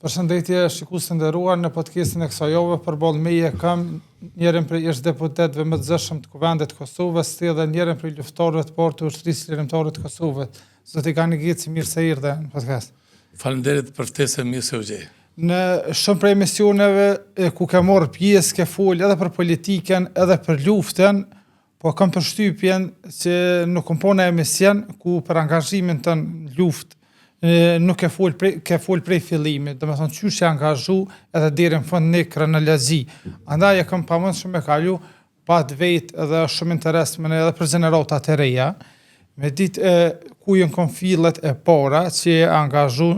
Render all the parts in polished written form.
Përshëndetje shikues të nderuar, në podcastin e kësaj jave përballë meje kam njërin prej deputetëve më të zëshëm të Kuvendit të Kosovës, si edhe njërin prej luftarëve të parë të ushtrisë lirimtare të Kosovës. Zoti Ganigici, mirë se erdhe në podcast. Faleminderit për ftesën, mirë se u gjej. Në shumë prej emisioneve ku ke marrë pjesë, ke fol edhe për politikën, edhe për luftën, po kam përshtypjen që nuk kam në emision ku për angazhimin tënd në luftë nuk ke fol prej fillimit, do të thonë çu që angazhu edhe deri në fund në kronologji. Andaj e kam pamend shumë e kalu pa të vetë edhe shumë interes më edhe për gjeneratat e reja. Me ditë ku janë konfillet e para që e angazhu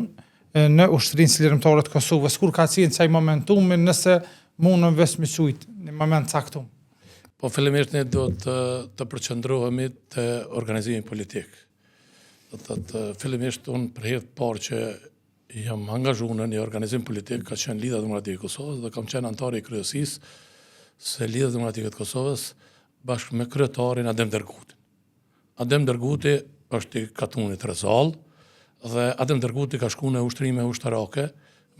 në ushtrisë lirimtare të Kosovës, kur ka qenë çaj momentumi, nëse mundëm vesh me qujt në moment caktuar. Po fillimisht ne do të përqendrohemi te organizimi politik. Fillimisht unë për herë të parë që jam angazhuar në një organizim politik ka qenë Lidhja Demokratike e Kosovës dhe kam qenë antar i kryesisë së Lidhjes Demokratike të Kosovës bashkë me kryetarin Adem Derguti. Adem Derguti është i katunit Rezall dhe Adem Derguti ka shkuar në ushtrime ushtarake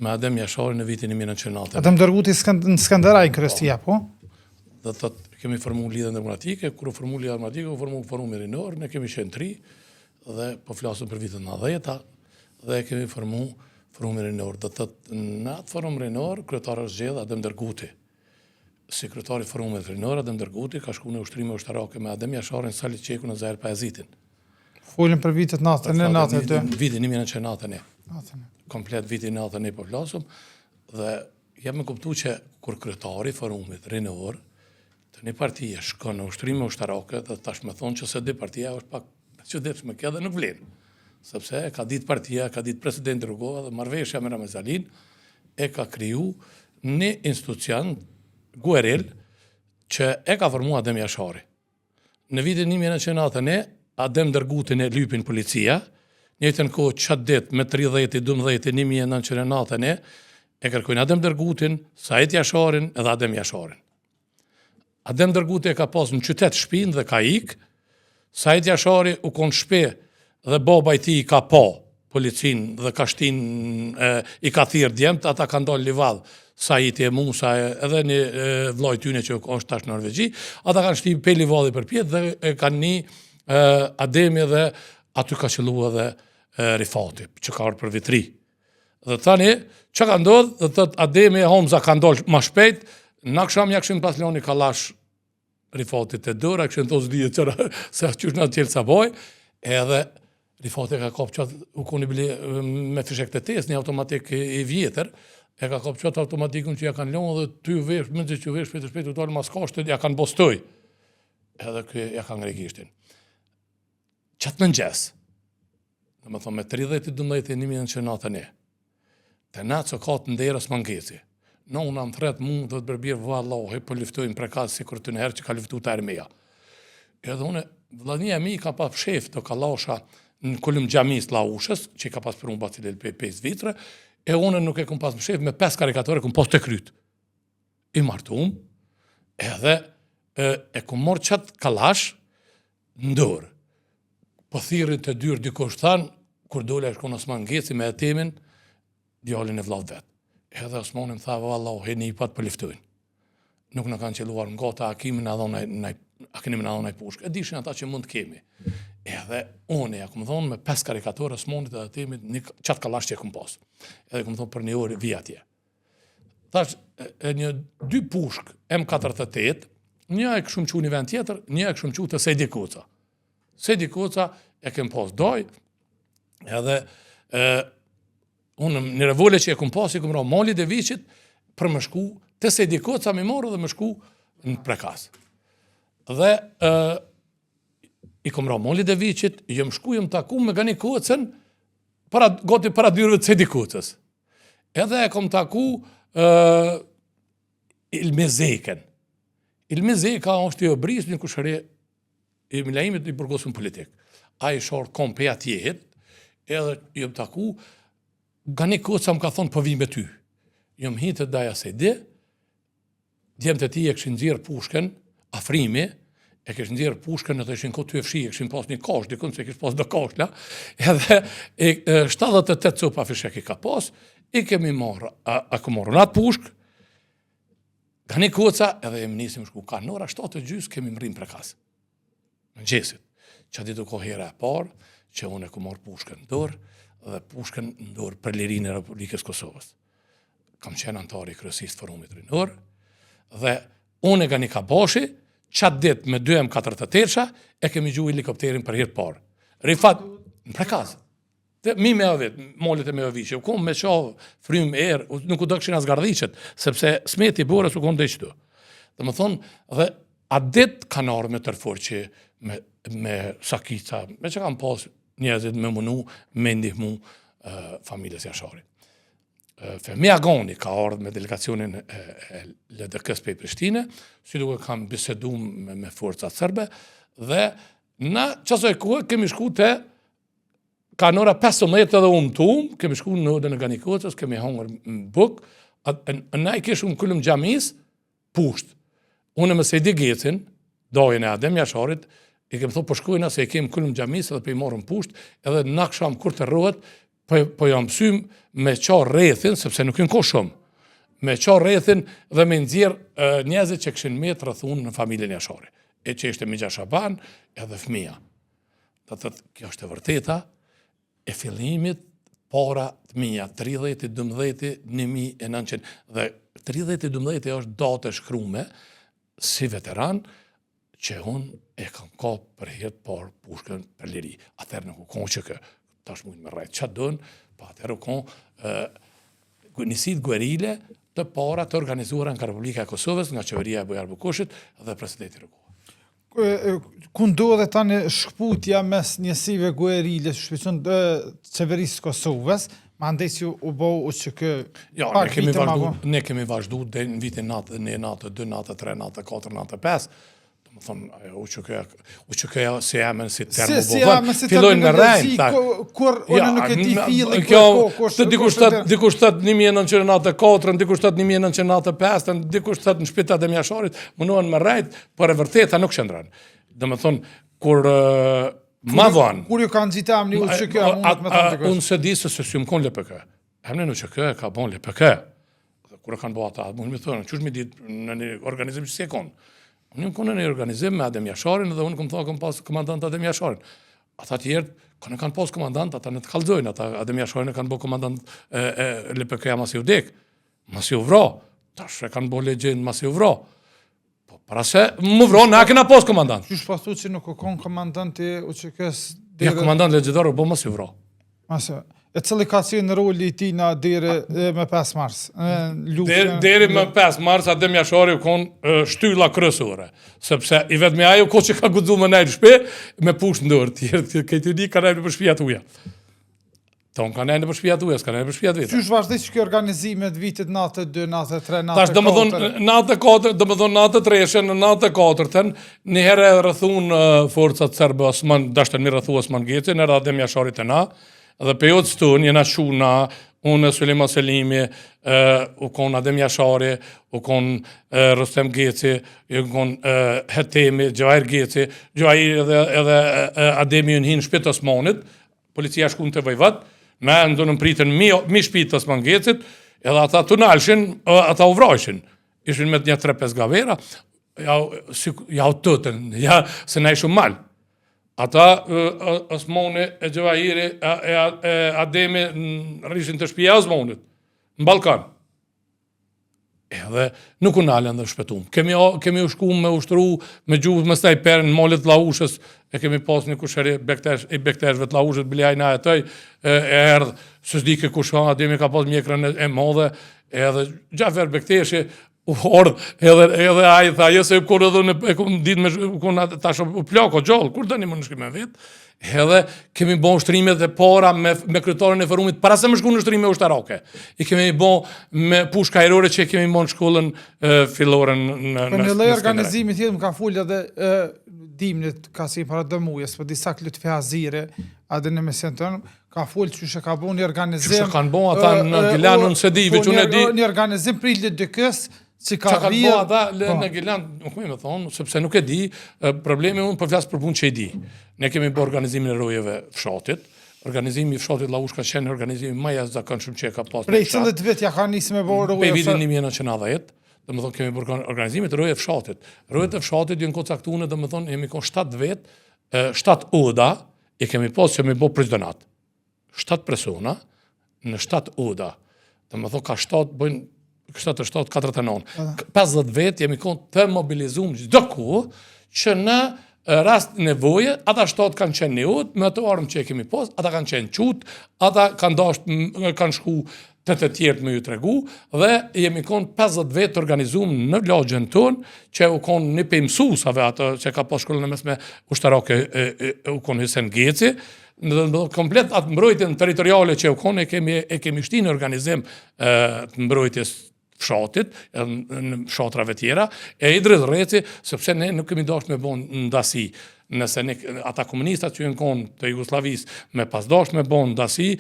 me Adem Jasharin në vitin 1990. Adem Derguti në Skanderaj kryesia, po? Dhe kemi formuar Lidhjen Demokratike, kur u formua Lidhja Demokratike, u formua Forumi Rinor, ne kemi qenë 3 dhe po flasëm për vitin 90-ta dhe kemi formu Forumin Rinor. Dhe në atë Forum Rinor, kryetari është zgjedhur Adem Derguti. Sekretari i Forumit Rinor, Adem Derguti, ka shkuar në ushtrime ushtarake me Adem Jasharin, Sali Qeku në Zahir Pajazitin. Folën për vitet 91-92. Vitin 1991. Komplet vitin 91 po flasëm dhe jam e kuptuar që kur kryetari i Forumit Rinor të një partije shkon në ushtrime ushtarake dhe tash më thonë që se dhe partia është pak çuditshme kjo dhe nuk vlen. Sepse ka ditë partia, ka ditë presidenti Rugova dhe marrëveshja me Ramazalin e ka kriju një institucion gueril që e ka formuar Adem Jashari. Në vitin 1991 Adem Dergutin e lypin policia, njëjtën kohë çat ditë me 30-12-1991 e kërkojnë Adem Dergutin, Sajt Jasharin edhe Adem Jasharin. Adem Derguti e ka pas në qytet shtëpinë dhe ka ikë. Sajt Jashari u konë shpe dhe baba i tij ka pa policin dhe ka shtin i ka thirr djemt, ata kanë dalë livadh. Sajt e Musa edhe një vllai tyne që është tash në Norvegji, ata kanë shtin pe livadhi përpjet dhe kanë një Ademi dhe aty ka qelluar edhe Rifati, që ka ardhur për vitri. Dhe tani çka ka ndodhur, dhe thot Ademi e Hamza kanë dalë më shpejt, në akşam ja kishin pas lënë kallash Rifatit e dora, këshën thosë dhije qëra se qysh në tjelë sa boj, edhe Rifatit ka kopë qatë, u koni bile me fishek të tes, një automatik i vjetër, e ka kopë qatë automatikun që ja kanë lënë dhe ty vesh, mëndës që vesh shpejt u dalë mas kashtet, ja kanë bostoj. Edhe këj ja kanë ngrekishtin. Qatë në nxes, dhe me thonë me 30-12-1991, të natë që ka të nderës mangesi, në unë në thret mund dhe të bërbjerë vallahi, po luftojnë prekaz si kur të nëherë që ka luftu të armeja. Edhe une, vllania mi ka pas shef të kalasha në kolum gjamis la ushës, që ka pas për unë bacilel për 5 vitre, e une nuk e kum pas shef me 5 karikatore, kum pas të kryt. I martum, edhe e kum morë qatë kalash ndër. Po thirin të dyrë dikush thanë, kur dole e shkon Osman Geci me Etemin, djalin e vllat vetë. Edhe Osmanin tha, vallahi, një pat për liftojnë. Nuk në kanë qeluar nga ta akimin a dhonaj pushkë. E dishin ata që mund të kemi. Edhe unë ja këmë thonë me 5 karikatorë Osmanit edhe Etemit, një qatë kalash që e këmë pas. Edhe këmë thonë për një orë vi atje. Thash, një 2 pushkë M48, një e këshum qu një vend tjetër, një e këshum qu të Sejdi Koca. Sejdi Koca e kemë pas doj, edhe unë në revole që e kumë pas, i kumë ra Mali Deviqit për më shku, të Sejdi Koca mi morë dhe më shku në prekaz. Dhe i kumë ra Mali Deviqit, jëm shku, jëm taku me Gani Kocën, gati para dyrëve të Sejdi Kocës. Edhe e kumë taku Ilmezeken. Ilmezeka është i obris një kushëre i Milaimit i burgosën politik. A i shorë kom pe atjehet, edhe jëm taku, Gani Koca më ka thonë po vim me ty. Jëm hitë të daja se di, djemë të ti e këshin dzirë pushken, afrimi, e këshin dzirë pushken, në të ishin këtë të fshi, e këshin pas një kash, dikun se këshin pas do kashla, edhe 78 copa fishek i ka pas, I kemi marrë, në atë pushk, ka një koca edhe e më nisim shku, ka në ora 7:30 kemi më rrim prekas. Në gjesit, që ditë ko hera e parë, që unë e ku marrë pushkën në dorë, dhe pushkën në dorë për lirinë e Republikës Kosovës. Kam qenë antari i kryesisë forumit rinor, dhe unë e gani kabashi, qatë ditë me 2M4 të tërsha, e kemi gju helikopterin për hirë parë. Rifat, në prekazë. Mi me avet, molet e me avishë, u kom me qa frym erë, nuk u do këshin as gardhiqet, sepse smeti borës u kom dhe qëtu. Dhe më thonë, dhe a ditë kanë arë me tërfor që me sakica, me që kanë pas njerëzit me munu, me ndihmu familjes Jasharit. Femia Goni ka ardhë me delegacionin e LDK-s për Prishtine, si duke kam bisedu me forcat sërbe, dhe na qasoj kohë kemi shku të ka në ora 15 edhe unë tumë, kemi shku në odën e Ganikocës, kemi hongër në buk, na i kishë unë këllëm gjamis, pusht. Unë me Sejdi Gecin, dojën e Adem Jasharit, i kemi thonë përshkujna se i kemi këllëm gjamis edhe për i morëm pusht, edhe në kësham kur të rrët, po jam sym me qa rethin, sepse nuk në ko shumë, me qa rethin dhe me nëzirë njëzit që këshin me të rëthun në familjen Jasharit. E që ishte Migja Shaban edhe fëmija. Dhe të kjo është e vërteta, e fillimit para të mija, 30-12-1900, dhe 30-12 është datë e shkrume si veteran, që unë e kam ka për jetë par pushkën për liri. Atër nuk u konë që tash mujnë me rajtë qatë dënë, pa atër u konë njësit guerile të para të organizuara nga Republika e Kosovës, nga qeveria e Bujar Bukushit dhe presidenti Rëgoha. Ku ndodhe tani shkputja mes njësive guerile që shpicun të qeverisë Kosovës, ma ndej që u bëhu që kë pak vite ma bo? Ne kemi vazhdu dhe në vitin natë, 2, natë, 3, natë, 4, natë, 5, më thonë, u që këja si emën si termo bo, fillojnë me rejnë, kur unë nuk e ti fili, dikush thët 1994, dikush thët 1995, dikush thët në shpita dhe Jasharit, mënohen me rejnë, për e vërteta nuk shëndran. Dhe më thonë, kur ma vanë, kur ju kanë gjithë amni u që këja mundët me thonë të kështë? Unë se di se si më konë LPK. Emne në që këja ka bon LPK. Kur e kanë bo ata, mund mi thonë, qësh mi ditë në një organizim që si e konë. Unë konë në një organizim me Adem Jasharin dhe unë këmë thonë këmë pas komandant Adem Jasharin. Ata tjertë, kanë pas komandant, ata në të kalzojnë, ata Adem Jasharin e kanë bo komandant LPK-ja masi u dek, masi u vro, tash e kanë bo legjend masi u vro. Po, para se, më vro, na kena pas komandant. Qysh pasu që nuk u konë komandanti u që kësë... Ja, komandant legjendar u bo masi u vro. Masi, e cili ka qenë roli i tina deri me 5 mars? Deri me 5 mars, Adem Jashari u konë shtylla kryesore, sepse i vetëmi ajo ko që ka guxu me nejtë shpe, me push në dorë, tjerë, këtë një ka nejtë për shpijat uja. Tonë ka nejtë për shpijat uja, s'ka nejtë për shpijat vete. Qysh vazhdej që kjo organizimet vitit 92, 93, 94? Tash, dëmë thonë 93, në 94-ën, një herë e rëthun forcat Serbë Osman, dashtën mi rëthu Osman Geci, në Adem Jashari të na, dhe për jo të stun, jena shuna, unë Sulejman Selimi, u konë Adem Jashari, u konë Rustem Geci, u konë Hetemi, Gjajr Geci, Gjajr edhe Ademi unë hinë shpit Osmanit, policia shkun të vajvat, me ndonë pritën mi shpit Osman Gecit, edhe ata të nalshin, ata u vrajshin, ishin me të një 3-5 gavera, ja u tëtën, se na ishë malë. Ata, Osmoni e Gjevahiri, e Ademi rrishin të shpija Osmonit, në Balkan. Edhe nuk u nalen dhe shpetum. Kemi u shku me ushtru, me gjuhë më staj perë në molit Laushës, e kemi pas një kusheri i bekteshve të Laushës, biljajna e tëj, e erdhë, së s'dike kusha, Ademi ka pas mjekrën e modhe, edhe Gjafer Bekteshi, edhe ai tha, se kur edhe e kom ditë me kun tash u plako gjallë, kur tani më në shkrim me vet. Edhe kemi bën ushtrimet e para me kryetarin e forumit para se më shku në ushtrime ushtarake. I kemi bën me pushka aerore që kemi bën në shkollën fillore në në lloj organizimi tjetër më ka fol edhe dimnit ka si para dëmujës, po disa Lutfi Hazire, edhe në mesin tonë ka fol çu ka bën një organizim. Çu kanë bën ata në Gilanun se di, veç unë e di. Një organizim për LDK-s që ka bën ata në Gilan, nuk më thon, sepse nuk e di, problemi unë po flas për punë që e di. Ne kemi bërë organizimin e rojeve fshatit, organizimi i fshatit Llaush ka qenë organizimi më i jashtëzakonshëm që e ka pasur. Prej cilët vjet ja ka nisë me bërë Pe vitin 1990, domethënë kemi bërë organizimin e rroje fshatit. Rrojet e fshatit janë kontaktuar, domethënë jemi kon 7 vjet, 7 oda e kemi pas që me bë prezidonat. 7 persona në 7 oda. Domethënë ka 7 bëjnë 7 49. 50 vjet jemi kon të mobilizuar çdo kohë që në rast nevoje, ata 7 kanë qenë në udhë, me ato armë që e kemi pas, ata kanë qenë qut, ata kanë shku të tjertë me ju tregu, dhe jemi konë 50 vetë organizuar në lagjen tonë, që u konë një për mësusave, ato që ka pas shkollën e mesme ushtarake u konë Hysen Geci, në komplet atë mbrojtjen territoriale që u konë e kemi shti në organizim të mbrojtjes fshatit, në fshatrave tjera, e Idris Reci, sepse ne nuk kemi dashur me bon ndasi. Nëse ata komunistat që janë konë të Jugosllavis me pas dashur me bon ndasi,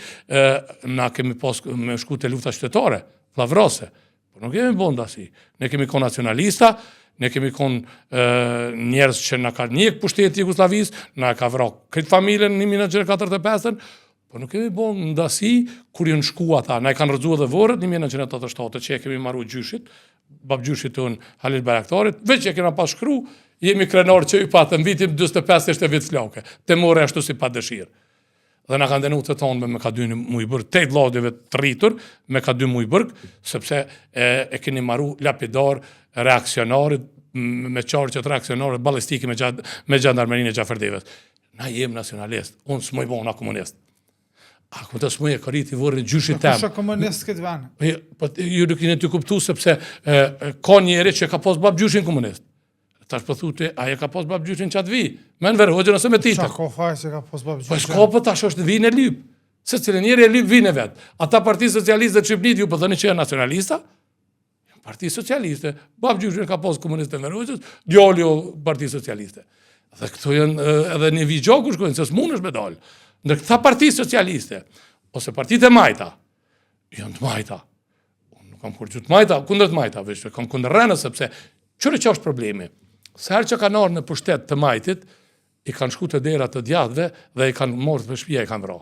na kemi pas me shku te lufta qytetare, llavrose. Po nuk kemi bon ndasi. Ne kemi konë nacionalista, ne kemi konë njerëz që na ka njek pushteti i Jugosllavis, na ka vrarë këtë familjen në 1945, po nuk kemi bon ndasi kur janë shku ata. Na e kanë rrëzuar dhe vorët 1987 që e kemi marru gjyshit, babgjyshit tonë Halil Bayraktarit, veç që e kena pas shkru, jemi krenar që i patëm vitim 25 ishte vit flake, te more ashtu si pa dëshirë. Dhe na kanë denu të tonë me ka 2 mujbërg, 8 vllajve të rritur, me ka 2 mujbërg, sepse e keni marru lapidar reakcionarit, me qarqet reakcionarit balistiki me gjandarmerinë e Gjaferdeves. Na jem nacionalist, unë s'moj bona komunist. A ku të smuj e kariti vorën gjyshit tem. Kusha komunist këtë vene? Ju nuk jeni të kuptu sepse ka njeri që ka pas bab gjyshin komunist. Tash po thute, aja ka pas bab gjyshin qatë vi. Me në verë, hoqën ose me titër. Qa ko faj që ka pas bab gjyshin? Po s'ka po tash është vinë e lyp. Se cilë njeri e lyp vinë e vetë. Ata Parti Socialiste dhe Shqipnit ju përdhëni që e nacionalista, Parti Socialiste, bab gjyshin ka pas komuniste në verë, djali o Parti Socialiste. Dhe këto janë edhe një vigjoku shkojnë, se s'munësh me dalë. Në këta Parti Socialiste, ose partit e majta, janë të majta. Unë nuk kam kur gjithë majta, kundër të majta, vishë, kam kundër rënë, sepse qërë që është problemi. Se herë që kanë arë në pushtet të majtit, i kanë shku të dera të djatëve dhe i kanë morë të shpia i kanë vra.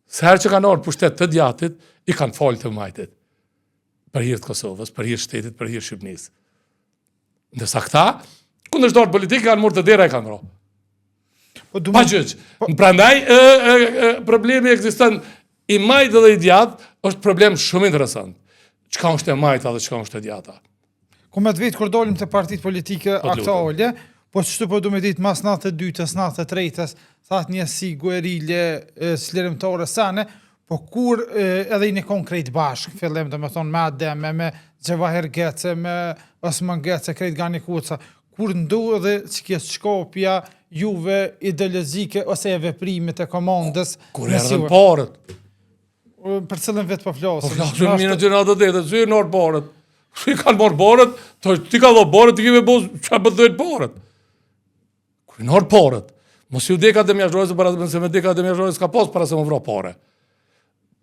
Se herë që kanë arë pushtet të djatit, i kanë falë të majtit. Për hirë të Kosovës, për hirë shtetit, për hirë Shqipnis. Ndësa këta, kundër shtarë politikë, kanë morë të dera i kanë vra. Pa gjëgjë. Prandaj, problemi ekziston i majtë dhe i djatë, është problem shumë interesant. Qka është e majta dhe qka është e djata? Ku me të vetë kur dolim të partit politike aktuale, po që po du me ditë mas natë të dytës, natë të trejtës, thatë njësi, guerilje, slirimtore, sane, po kur edhe i një konkret bashkë, fillim dhe me thonë me Ademe, me Gjevahir Gece, me Osman Gece, krejt Gani Kuca, kur ndu edhe që kjesë shkopja, juve ideologike ose e veprimit e komandës. Kur erdhen parët. Për cilën vetë po flasë. Po flasë në minë që në atë detet, që i nërë parët. Që i kanë marë parët, ti ka dho parët, ti kime bozë që a bëdhejt parët. Kur i nërë parët. Mos ju deka dhe mjashtrojës, se me deka dhe mjashtrojës ka pas para se më vra pare.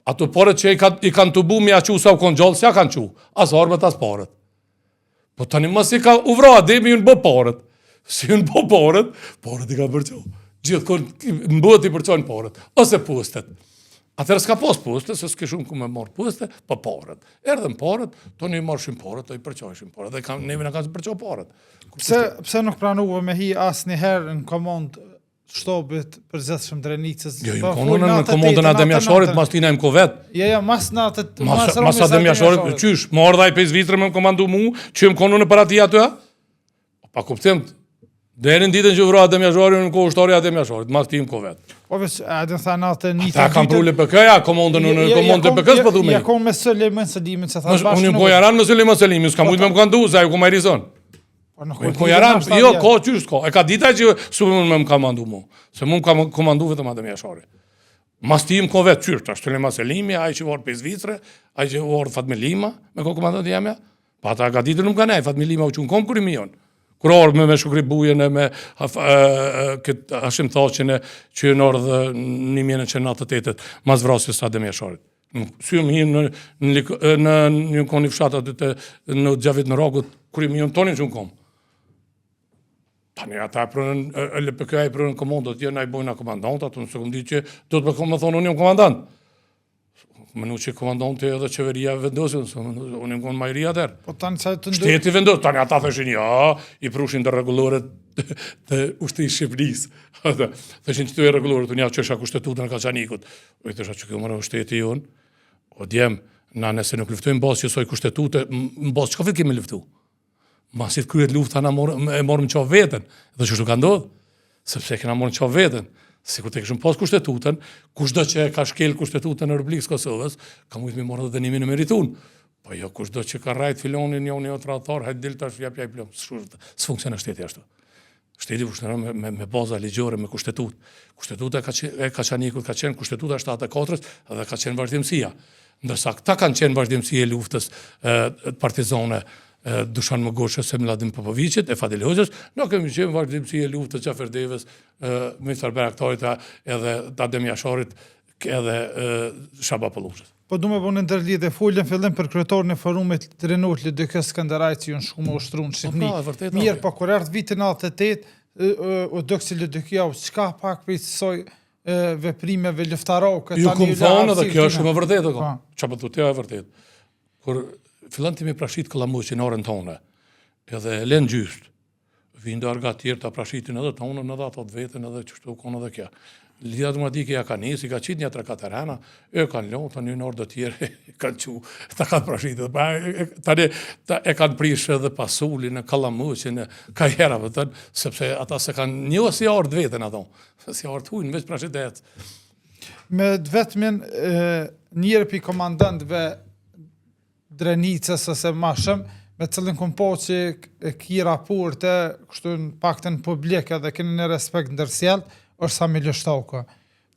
Ato parët që i kanë të bu mja që sa u konë gjallë, s'ja kanë që. As arbet, as parët. Po tani mos i ka u vra, ademi ju në bë parët. Si unë po parët i ka përqo. Gjithë konë mbët i përqojnë parët. Ose pustet. Atërë s'ka pos pustet, se s'ke shumë ku me marë pustet, po parët. Erdhen parët, to një marë shumë parët, to i përqojnë parët. Dhe neve në kanë përqo parët. Pse nuk pranuve me hi asë një herë në komandë shtobit për zëtë shumë drenicës? Jo, i kononën në komandën Adem Jasharit, mas tina im ko vetë. Ja, mas natët, mas Adem Jasharit, qysh, më ardha i pejz vitrë me më komandu mu, që më kononën për ati atyja? Pa kuptim, deri në ditën që vra Adem Jasharit, në kohë ushtari Adem Jasharit, mas tim ko vetë. Po veç, Adem tha natë një ta kam prule PK-ja, komandën në komandën PK-s për du me. Ja kom me Suleiman Selimin, që tha bashkë nuk. Unë ko jaran me Suleiman Selimin, s'ka mujtë me më kandu, se ajo ku ma i rizon. Ko jaran, jo, ko qysh ko. E ka dita që Suleiman me më komandu mu. Se mu më komandu vetëm Adem Jasharit. Mas tim ko vetë qysh, ta Suleiman Selimi, ai që vorë Pezvitre, ai që vorë Fatmi Lima, me ko komandën të jemja. Pa ta ka ditë nuk ka nej, Fatmi Lima u që në kom kërë mion. Kur orë me Shukri Bujën e me këtë Hashim Thaqin që në orë dhe 1998, mas vrasjes Adem Jasharit. Si më hinë në një koni fshatat në Gjavit në Ragut, kur i më hinë tonin që në kom. Tani ata prunën LPK i prunën komandot, jo na i bojnë komandant, ato nëse kom di që do të më thonë unë jam komandant. Mënu që komandanti edhe qeveria vendosin, unë jam konë majoria atër. Po tani sa të Shteti vendos, tani ata thëshin ja, i prushin të rregulloret të ushtrisë Shqipërisë. Thëshin që të e rregulloret, unë ja qesha kushtetutën e Kaçanikut. U i thësha që kjo mërë shteti jonë, o djem, na nëse nuk luftojmë bazë që soj kushtetute, në bazë çka vetë kemi luftu? Masit kryet lufta na e morëm qaf veten, dhe që shtu ka ndodhë, sepse kena morëm qaf veten. Sikur të kishim pas kushtetutën, kushdo që ka shkel kushtetutën e Republikës Kosovës, ka mujtë me morë dhe dënimin e meritun. Po jo, kushdo që ka rajt filonin një tradhtar, hajtë dil tash jap plom. S'funksionon shteti ashtu. Shteti funksionon me baza ligjore, me kushtetut. Kushtetuta e Kaçanikut ka qenë kushtetuta 74-s dhe ka qenë vazhdimësia. Ndërsa këta kanë qenë vazhdimësia e luftës partizane Dušan Mogoshës e Miladin Popovicit, e Fadil Hoxhës, nuk kemi qenë vazhdimësi e luftës Qafer Devës, Ministar Beraktarit edhe Adem Jasharit, edhe Shaba Pollushës. Po du me bo në ndërlidhe folën fillim për kryetorin e forumit të Renut LDK Skënderaj që ju në shkume ushtru në Shqipni. Mirë, po kur erdhë vitin 98, o dëksi LDK-ja, qka pak për i soj veprimeve luftarake? Ju kumë thonë edhe kjo është më vërtet, që për të tja e vërtet. Kur fillan të mi prashit këllamuqin orën tonë, edhe len gjyst, vinë darga tjerë të prashitin edhe tonë, edhe ato të vetën, edhe qështu konë edhe kja. Lidha të madike ja ka njësi, ka qitë një 3-4 terena, kanë lonë, të një orë dhe tjerë, kanë që, ta kanë prashitit, tani e kanë prishë edhe pasullin, e këllamuqin, e kajerave tënë, sepse ata se kanë një si orë të vetën ato, si orë të hujnë, veç prashitet. Me vetëmin njërë për komandantëve Drenicës ose ma shumë, me cilën kom po që ki raporte, kështu në pakten publike dhe keni në respekt ndërsjelt, është Samil Shtauka.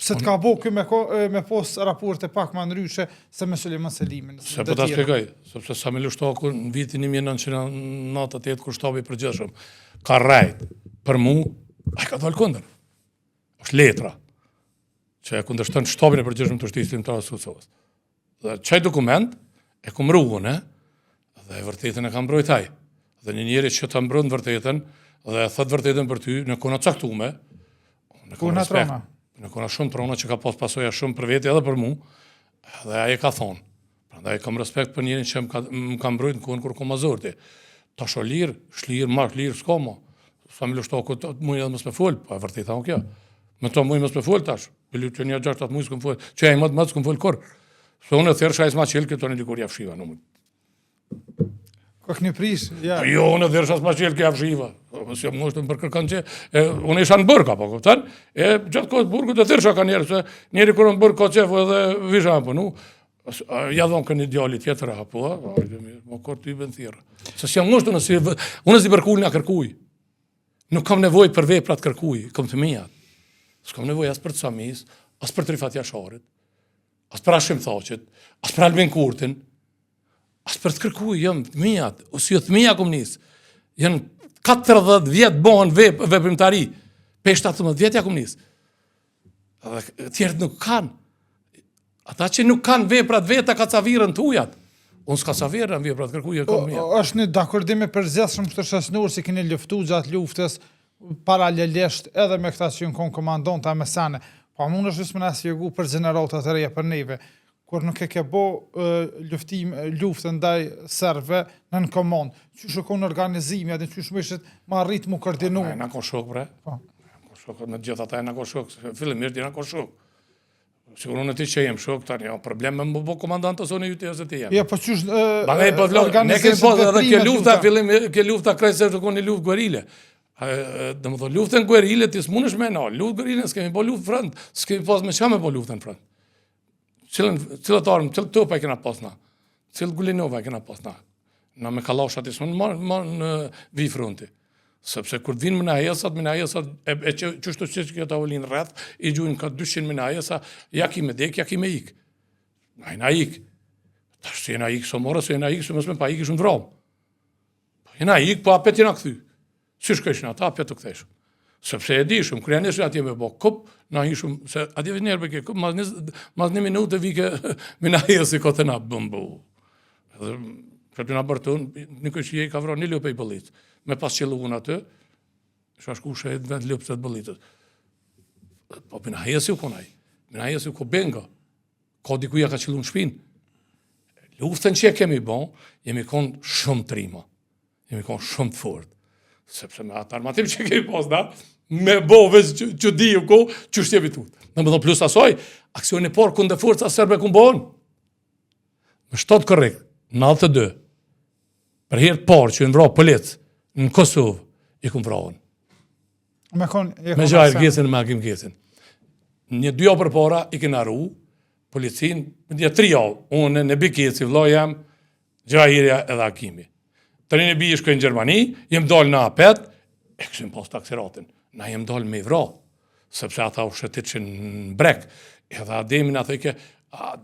Pse të ka bo kjo me pos raporte pak ma nëryshe se me Suleiman Selimin? Se po ta shpjegoj, sepse Samil Shtauku në vitin 1998 kur shtabi përgjithshëm ka rrejt për mu, a i ka dalë kundër. Është letra që e kundërshton shtabin e përgjithshëm të Shtisë Ligjore të Kosovës. Dhe çaj dokument e ku mruhën, dhe e vërtetën e ka mbrojtaj. Dhe një njeri që të mbrojnë vërtetën, dhe e thët vërtetën për ty, në kona caktume, në kona shumë trona që ka pasoja shumë për veti edhe për mu, dhe aje ka thonë. Prandaj kam respekt për njerin që më ka mbrojnë në kohën kur kom azorti. Ta sho lirë, shlirë, mark lirë, s'koma. Samil Shtauku mujë edhe mësë me folë, po e vërteta o kjo. Me to mujë mësë me folë tash, për lutë që një 6-7 mujë s'kom folë, që e më s'kom folë kur. Se unë e thërë shajs ma qelë, këto në dikur jafshiva në mujë. Ko këni prish? Jo, unë e thërë shajs ma qelë, këja jafshiva. Si jam ngoshtën për kërkan që, unë isha në burka, po këpëtan, gjatë kohët burgu të thërë shaka njerë, se njeri kërë në burg ka qefu edhe visha më pënu, ja dhonë kënë ideali tjetër, po, më kërë të i ben thirë. Se si jam ngoshtën, unë si bërkull nga kërkuj. Nuk kam nevoj për veprat kërkuj, kam të mijat. S'kam nevoj as për të Samis, as për të Rifat Jasharit, as për Ashim Thaqet, as për Albin Kurtin, as për të kërkuj, jam të mijat, ose jo të mija kom njës. Janë 40 vjetë bohën veprimtari, 5-17 vjetë ja kom njës. Dhe tjerët nuk kanë. Ata që nuk kanë veprat veta ka cavirën të ujat. Unë s'ka cavirën në veprat kërkuj e kom mijat. Është një dakordime përzeshëm këtë shesnur si keni luftu gjatë luftës paralelisht edhe me këta që në konë komandon të amesane. Pa mund është visë më nësë fjegu për generatat e reja për neve, kur nuk e ke bo luftën ndaj serve në komand. Qysh e konë organizimi, adin qysh më ishët ma rritë mu koordinu. E në konë shok, bre. Në gjithë ata e në konë shok. Fillimisht e në konë shok. Sigur unë ti që jem shok, tani o problem me më bo komandantës o në juti e se ti jem. Ja, po qysh organizim të prime. Ke lufta krejtë se të konë një luftë guerile. Dhe më thonë, luftën guerile ti s'munësh me na, luftë guerile s'kemi bo luftë front, s'kemi pas me qa me bo luftën front. Cilët armë, cilët topa e kena pas na, cilët Gulinova e kena pas na. Na me kalashat i s'mun ma në vi fronti. Sepse kur vinë më në ajesat, e qështu që kjo të avolinë rreth, i gjujnë ka 200 më në ajesa, ja ki me dek, ja ki me ik. Na i na ik. Ta shtë jena ik, so morë, se jena ik, se mësme pa ik ishëm vramë. Jena ik, po apet jena këthy. Si shkëshnë ata, apet të këtheshëm. Sepse e dishëm, kërja njësë atje me bo kup, na ishëm, se atje vë njerë për ke kup, mas një minutë vike me na jesi kote na bëmbu. Që të nga bërtun, një kështë je i ka vra një lupë i bëllit. Me pas qëllu unë atë, shku shëhet vend lëpës të bëllitës. Po për në hajesi u konaj, në hajesi u ko benga, ka dikuja ka qëllu në shpinë. Luftën që kemi bon, jemi konë shumë të rima, jemi konë shumë të fort, sepse me atë armatim që kemi pas, da, me bo veç që di u ko, që shtjevi tut. Në më thonë plus asoj, aksion e por kënde forca serbe kënë bon. Me 7 korrekt, 92, për herë parë që në vra polic në Kosovë, i kënë vraën. Me gjajrë gjesin me akim gjesin. Një 2 javë për para i kënë arru, policin, një 3 javë, unë në bikeci, vlo jam, gjajirja edhe akimi. Të një bi ishkoj në Gjermani, jem dalë në apet, e këshim pas taksiratin, na jem dalë me i vra, sepse ata u shëtit që në brek, edhe ademin atë i ke,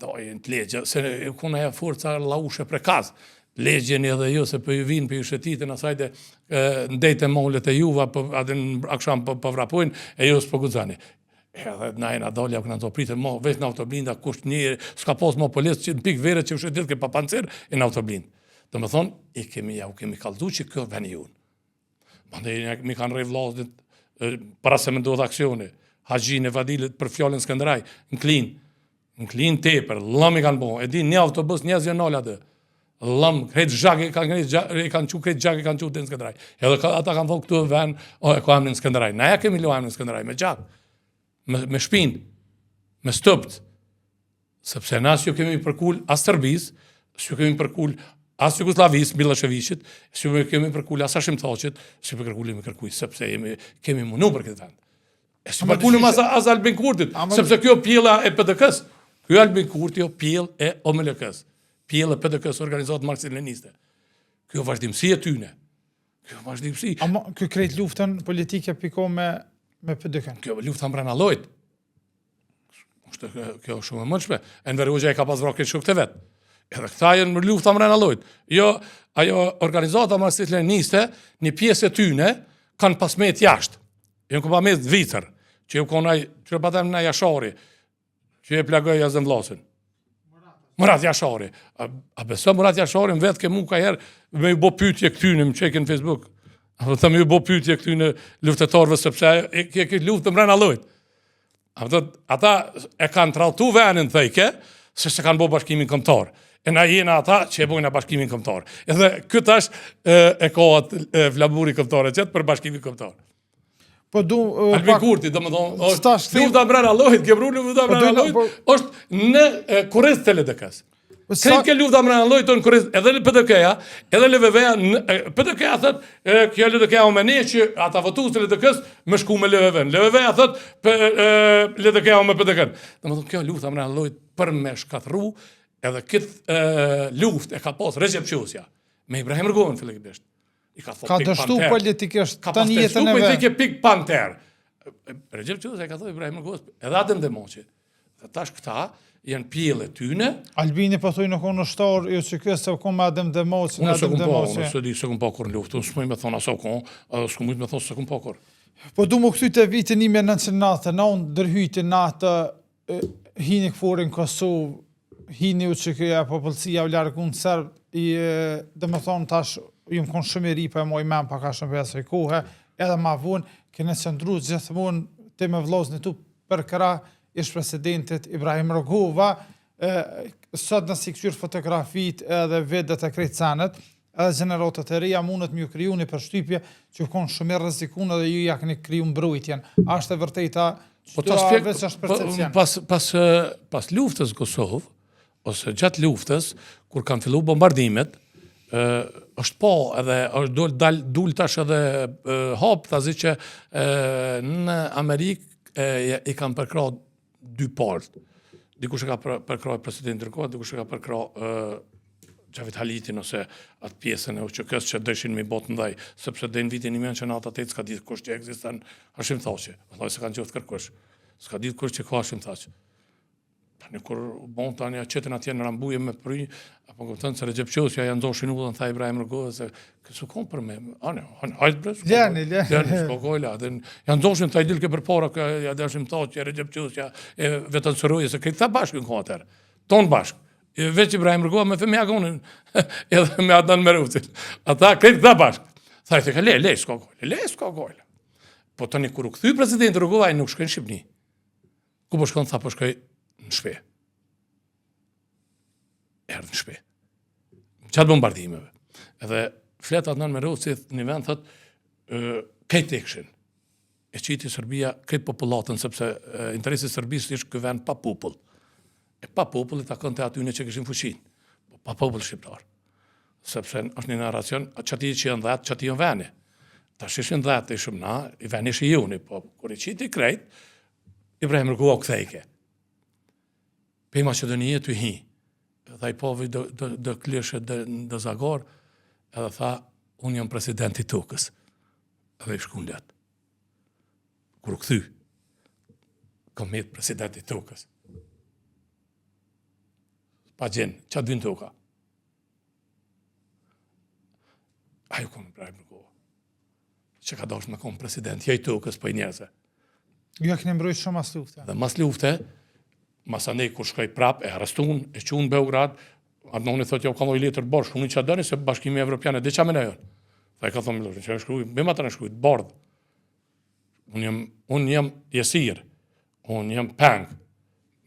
dojnë të legje, se kuna e forca la ushe prekaz, legjeni edhe ju, se për ju vinë, për ju shëtitin, asajde ndejte mollet e juva, adin aksham për vrapojnë, e ju s'po gudzani. Edhe na e na dalja këna të pritë, veç në autoblinda, kusht njëri, s'ka pas ma polis, që në pik vere që u shëtit ke pa pancer, e në autoblind. Dhe me thonë, u kemi kaldu që kjo veni unë. Mande mi kanë rej vlasnit, para se me ndodhë aksioni, haqjin e vadilit për fjallin Skënderaj, në klin teper, lëm i kanë bo, e di një autobus, një zjenal atë, lëm, krejt zhak i kanë qu, krejt zhak i kanë qu të në Skënderaj. Edhe ata kanë thonë këtu e ven, e ko emnin Skënderaj. Na ja kemi lo emnin Skënderaj, me gjak, me shpin, me stëpt, sepse na s'ju kemi përkull as Serbis, s'ju kemi përkull as Jugoslavis, Miloševićit, s'ju kemi përkull as Hashim Thaqit, s'ju kemi kërkuj, sepse kemi munu për këtë vend. E s'ju përkullim as Albin Kurtit, sepse kjo pjela e PDK-s. Kjo Albin Kurti jo pjel e OMLK-s. Pjel e PDK-s, organizatë marxist-leniniste. Kjo vazhdimësi e tyne. Kjo vazhdimësi. Ama kjo krejt luftën politike piko me PDK-n. Kjo luftën brenda llojit. Kjo shumë e mëndshme. Enver Hoxha e ka pas vrarë shok të vetë. Edhe këta jenë më lufta mrena llojit. Jo, ajo organizata marxist-leniniste, një pjesë e tyne, kanë pasmet jashtë. Jenë ku pasmet Zvicër, që ju konaj, që patem në Jashari, që e plagoj jazën vlasin. Murat Jashari. A beso Murat Jashari në vetë ke mu ka herë me ju bo pytje këtyne, më qekin në Facebook. A të me ju bo pytje këtyne luftetarve, sepse e këtë luftë mrena llojit. Ata e kanë trautu venin thejke, se se kanë bo bashkimin kombëtar. E na jena ata që e bojnë bashkimin kombëtar. Edhe këtë është e kohat flamuri kombëtar e qëtë për bashkimin kombëtar. Po du... Albin Kurti, do më thonë, lufta mbrana llojit, Gebru lufta mbrana llojit, është në kurriz të LDK-s. Krejt ke lufta mbrana llojit në kurriz, edhe në PDK-ja, edhe LVV-ja, PDK-ja thëtë, kjo LDK-ja o me ne që ata votus të LDK-s me shku me LVV-n. LVV-ja thëtë, LDK-ja o me PDK-n. Do më thonë, kjo lufta mbrana llojit për me shkatru, edhe këtë luft e ka pas Recep Qosja, me Ibrahim Rgoven fillimisht. Ka dështu politikisht të një jetën e vetë. Ka pas politike pik panter. Recep Qosja e ka thoi Ibrahim Rgoven, edhe Adem Demoqi. Dhe tash këta janë pjellë tyne. Albini po thoi në konë shtarë, jo që kësë se u konë me Adem Demoqi. Unë se kumë pa kur në luft, unë s'moj me thonë aso konë, s'ku mujtë me thonë se kumë pa kur. Po du më këthy të vitin 1999, dërhyti natë, hini këforin Kosovë, hini u që këja popullësia u largun sërbë, dhe me thonë tash, ju më konë shumë i ri për e moj men pa ka shumë për jasë i kohë, edhe ma vonë, këne qëndru gjithmonë të me vlozni tu për këra ish presidentit Ibrahim Rogova, sot nësi këqyrë fotografit edhe vedet e krejtë sanet, edhe generatët e reja mundët më ju kriju një përshtypje që ju konë shumë i rëzikun edhe ju ja këni kriju mbrojtjen. Ashtë e vërtejta që të veç është percepcion. Pas luftës Kosovë, ose gjatë luftës, kur kanë fillu bombardimet, është po edhe është dul tash edhe hap tazi që në Amerikë i kanë përkra dy partë. Dikush e ka përkra president Ndërkohë, dikush e ka përkra Xhavit Halitin ose atë pjesën e UÇK-s që dëshin me botë ndaj, sepse dhe në vitin 1998 s'ka ditë kush që ekziston Hashim Thaqi. Vallai se kanë qoftë kërkush. S'ka ditë kush që ka Hashim Thaqi. Tani kur bon tani qetën atje në Rambuje me pry, apo kupton se Recep Qosja janë nxoshin udhën tha Ibrahim Rogova se kësu kon për me. Hajt bre. Lani, skogojla, janë nxoshin tha dil ke përpara ja dashim Thaqi, Recep Qosja e vetën sëroje se këtë bashkë në kohë. Ton bashkë. Veç Ibrahim Rogova me fëmija konin, edhe me Adnan Merutin. Ata këtë këta bashkë. Thajte ka le skogojla. Po tani kur u kthy presidenti rrugova, ai nuk shkoi në Shqipëri. Ku po shkon, tha po shkoj në shtëpi. Erdhë në shtëpi. Qatë bombardimeve. Edhe fletat nën me Rusit një vend thot këtë tekshin. E qiti Serbia këtë popullatën, sepse interesi i Serbisë ishte ky vend pa popull. E pa popull i takon të atyne që kishin fushin. Pa popull shqiptar. Sepse është një narracion, qëti që janë 10, qëti janë veni. Ta shishin 10 ishëm na, i veni ishi juni, po kur i qiti krejt, Ibrahim Rugova u kthejke. Pe Maqedonie të hi. Dhe i povi dë klishe dë Zagor, edhe tha, unë jam presidenti Tukës. Edhe i shkun let. Kur u kthy, kom jetë presidenti Tukës. Pa gjenë, që atë vynë Tuka? Ajo kom Ibrahim Rugova. Që ka dosh me kom president, jaj Tukës për i njerëzve. Ju keni mbrojtë shumë mas lufte. Dhe mas lufte, mas anej kur shkoj prap, e arrestun, e qunë Beograd, Adnoni thot, jo, ka loj letër borsh, unë që dëni se bashkimi evropiane, dhe qa me në jonë. Dhe i ka thonë Milošević, që e shkruj, bima të në shkruj, bordë. Unë jam jesir, unë jam peng,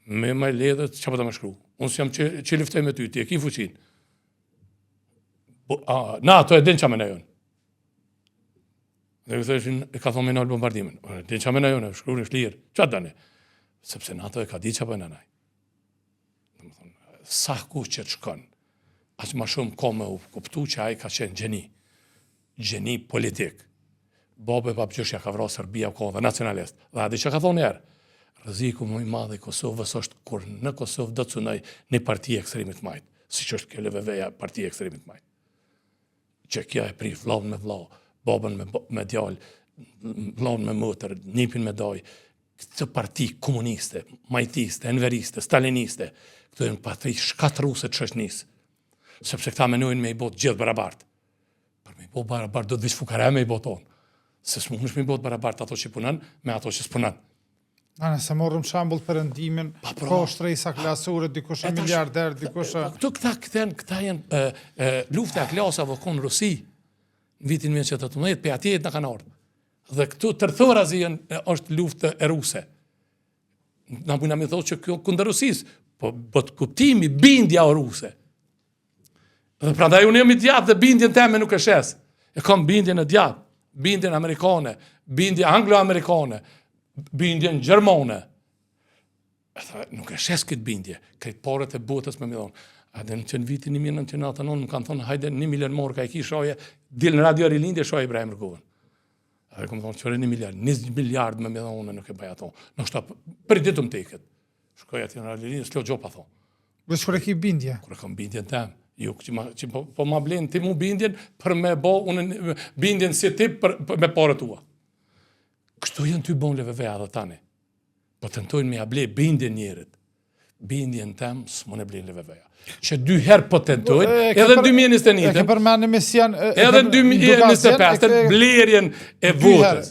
me me ledhet, që për të me shkruj. Unë si jam që liftoj me ty, ti e ki fuqin. Na, to e din qa me në jonë. Dhe ju thëshin, e ka thonë me nëllë bombardimin. Din qa me në jonë, shkruj në shlirë, që dëni? Sepse NATO e ka di qa për në nëj. Sa ku që të shkon, aqë ma shumë ko me u kuptu që ai ka qenë gjeni politik. Bobe Papgjëshja ka vra Serbia u kohë dhe nacionalist. Dhe adi që ka thonë erë, rreziku më i madh i Kosovës është kur në Kosovë do të cunoj një parti ekstremit majtë, si që është kjo LVV-ja parti ekstremit majtë. Që kjo e pri vllahun me vllah, babën me djalë, vllahun me motër, nipin me daj, këtë parti komuniste, majtiste, enveriste, staliniste, këto e në parti shkatruse të shëshnisë, sepse këta menojnë me i botë gjithë barabartë. Për me i botë barabartë, do të vishë fukare me i botë onë. Se s'mund është me i botë barabartë ato që punën, me ato që s'punën. Nëse morëm shambull perëndimin, koshtë rejsa klasore, dikush miliarder, dikush... Këta janë lufta e klasave konë Rusi, në vitin 1918, pe atje në kanë ardhur. Dhe këtu tërthorazi është luftë e ruse. Na bujna me thotë që kundër Rusisë, po të kuptimi bindja o ruse. Dhe prandaj unë jam i djathtë dhe bindjen teme nuk e shes. E kam bindjen e djathtë, bindjen amerikane, bindjen anglo-amerikane, bindjen gjermane. Nuk e shes këtë bindje, këtë parët e botës me thonë. A dhe në vitin 1999 më kanë thonë, hajde 1 milion morë ka i ki shoje, dil në radio Rilindje shoje Ibrahim Rrugovën. A dhe këmë thonë, qëre 1 miliard, 20 miliard me thonë, nuk e bëja thonë. Në shta, për ditë më teket. Shkoj ati në radio Rilindje, s'lo gjopa thonë. Vështë kërë ki bindje? Kërë kam bindjen tem. Jo, që po ma blenë ti mu bindjen për me bo, unë bindjen si ti me pare tua. Kështu jenë ty bon LVV-a dhe tani. Po tentojnë me ja ble bindjen njerit. Bindjen tem s'mon e ble LVV-a. Që 2 herë po tentojnë, edhe në 2021. E ke përmenë emision... Edhe në 2025, blerjen e votës.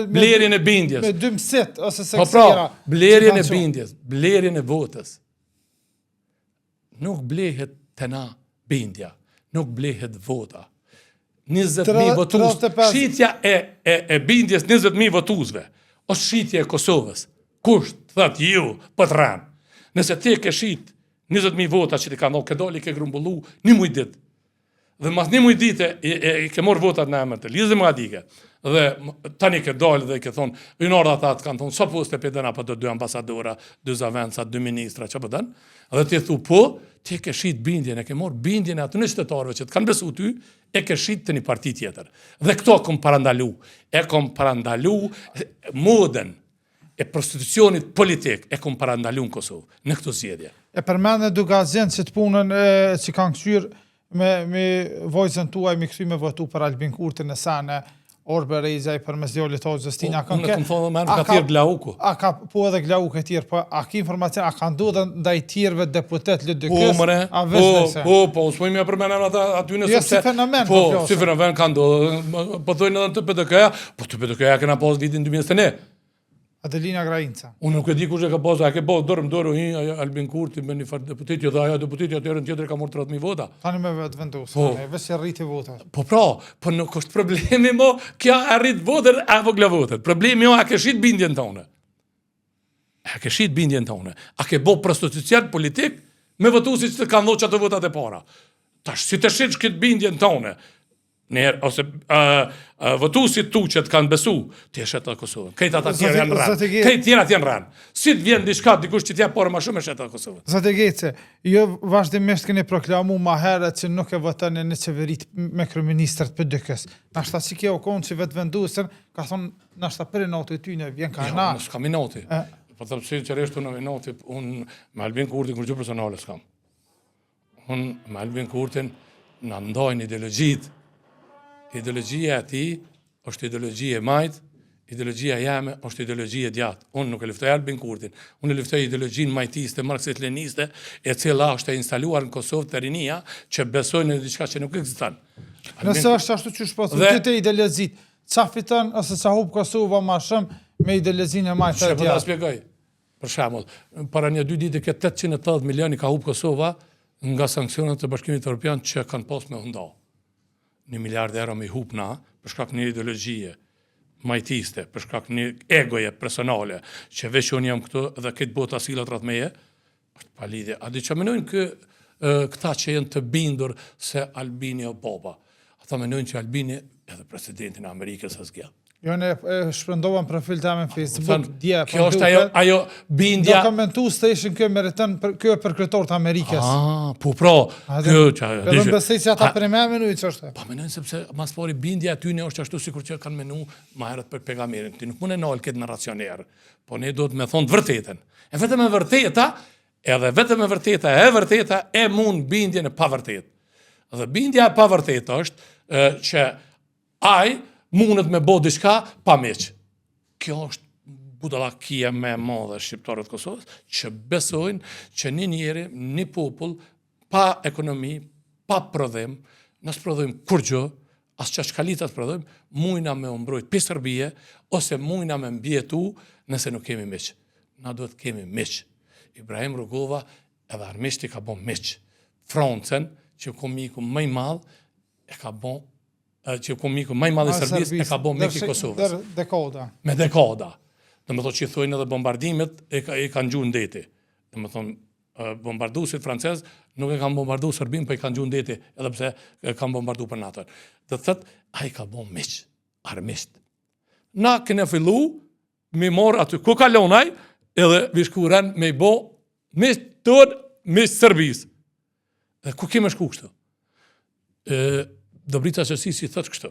Blerjen e bindjes. Me 2 mësit, ose seksera. Po pra, blerjen e bindjes, blerjen e votës. Nuk blehet të na bindja, nuk blehet vota. 20.000 votus, shqitja e bindjes 20.000 votuzve, është shqitja e Kosovës. Kusht, thët ju, për të rranë. Nëse ti ke shqit 20.000 vota që ti ka ndohë, ke doli, ke grumbullu, 1 muj dit. Dhe mas 1 muj dit e ke morë votat në emër të Lizë Muadike. Dhe tani ke dalë dhe ke thonë, ynarë ata të kanë thonë, sa poste për dëna për 2 ambasadora, 2 zavenca, 2 ministra, që për dënë? Dhe ti thu po, ti ke shqit bindjen, e ke morë bindjen e atë në qytetarëve që të kanë besu ty, e ke shqit të një parti tjetër. Dhe këto kom parandalu. E kom parandalu modën e prostitucionit politik, e kom parandalu në Kosovë, në këto zjedje. E përmende Dugazien që të punën që kanë kësyrë me vojzën tuaj, me kësy me votu për Albin Kurtin e sane, Orbe Rejzaj për mes djallit të Zestina. Unë e këmë thonë me në ka tjerë Glauku. A ka po edhe Glauku e tjerë, po a ki informacion, a ka ndodhe ndaj tjerëve deputet LDK-s? Po, s'pojmë ja përmenem aty në sepse... Si fenomen, po, si fenomen ka ndodhe. Po thojnë edhe të PDK-ja, po të PDK-ja këna pas vitin 2021. Adelina Grainca. Unë nuk e di kush e ka pasur, a ke pasur dorë Albin Kurti me një farë deputeti, dhe ajo deputeti atëherën tjetër ka marrë 30.000 vota. Tani me vetë vendosur, vetë rriti votat. Po po nuk është problemi mo, kjo arrit votën apo gla votën. Problemi jo a ke shit bindjen tonë. A ke shit bindjen tonë. A ke bo prostitucion politik me votuesit që kanë dhënë ato votat e para. Tash si të shitsh këtë bindjen tonë. Nërë, ose votuesit tu që të kanë besu, ti e shetë të Kosovën. Këtë ata tjerë janë rranë. Këtë tjerat janë rranë. Si të vjen diçka dikush që t'ja porë ma shumë e shetë të Kosovën. Zate Gece, jo vazhdimisht keni proklamu ma herët që nuk e votoni në qeverit me kryeministër të PDK-s. Nashta si kjo konë që vetë vendusën, ka thonë nashta për e noti ty në vjen ka na. Jo, s'kam i noti. Po të pësi që reshtu në i noti, unë me Albin Kurtin kur gjë personale s'kam. Unë me Albin Kurtin në ndojnë ideologjit. Ideologjia e ti është ideologjia e majt, ideologjia jame është ideologjia e djatë. Unë nuk e luftoj Albin Kurtin, unë e luftoj ideologjinë majtiste, marxist-leniste, e cila është e instaluar në Kosovë të rinia që besojnë në diçka që nuk ekziston. Nëse është ashtu që shposu, të ideologjit, qa fiton ose qa hub Kosova ma shumë me ideologjinë e majtë e djatë? Ta spjegoj. Për shembull, para një 2 ditë ke 880 milioni ka hub Kosova nga sankcionet të Bashkimit Evropian që kanë pas me nda. 1 miliard euro me hub na, për shkak një ideologjie majtiste, për shkak një egoje personale, që veç unë jam këtu dhe këtë botë asilat rreth meje, është pa lidhje. A di që menojnë këta që jenë të bindur se Albini o baba? Ata menojnë që Albini edhe presidentin e Amerikës as gjë. Jo ne shpërndova në profil të amë në Facebook, kjo është ajo bindja... Do komentu së të ishin kjo meritën, kjo e për kryetor të Amerikës. Po pra, kjo që... Dhe besej që ata për me menuj që është. Pa menojnë sepse mas pari bindja aty në është ashtu sikur që kanë menu ma herët për pejgamberin. Ti nuk mund e nalë këtë narracionerë, po ne do të me thonë të vërtetën. E vetëm e vërteta, edhe vetëm e vërteta e mund bindjen e pa vërtet. Dhe bindja e pa vërtet është që aj mundet me bo diçka pa meq. Kjo është budalakia me madhe shqiptarët Kosovës, që besojnë që një njeri, një popull, pa ekonomi, pa prodhim, nësë prodhim kur gjë, as që shkalitat prodhim, mujna me umbrojt për Serbije, ose mujna me mbjetu nëse nuk kemi meq. Na duhet kemi meq. Ibrahim Rugova edhe armishti ka bon meq. Francën, që komiku mëj madh, e ka bon që komiku maj madhe Serbisë e ka bo meki Kosovës. Me dekada. Dhe me thonë që i thojnë edhe bombardimet e kanë gjuhë në deti. Dhe me thonë bombardusit francez nuk e kanë bombardu Serbin, për i kanë gjuhë në deti, edhe pse e kanë bombardu për NATO. Dhe thëtë, a i ka bo meq, armisht. Na këne fillu, me morë aty ku kalonaj, edhe vishkuren me i bo meq tërë, meq Serbisë. Dhe ku kime shku kështu? Dobrita Qësisi thëtë kështu,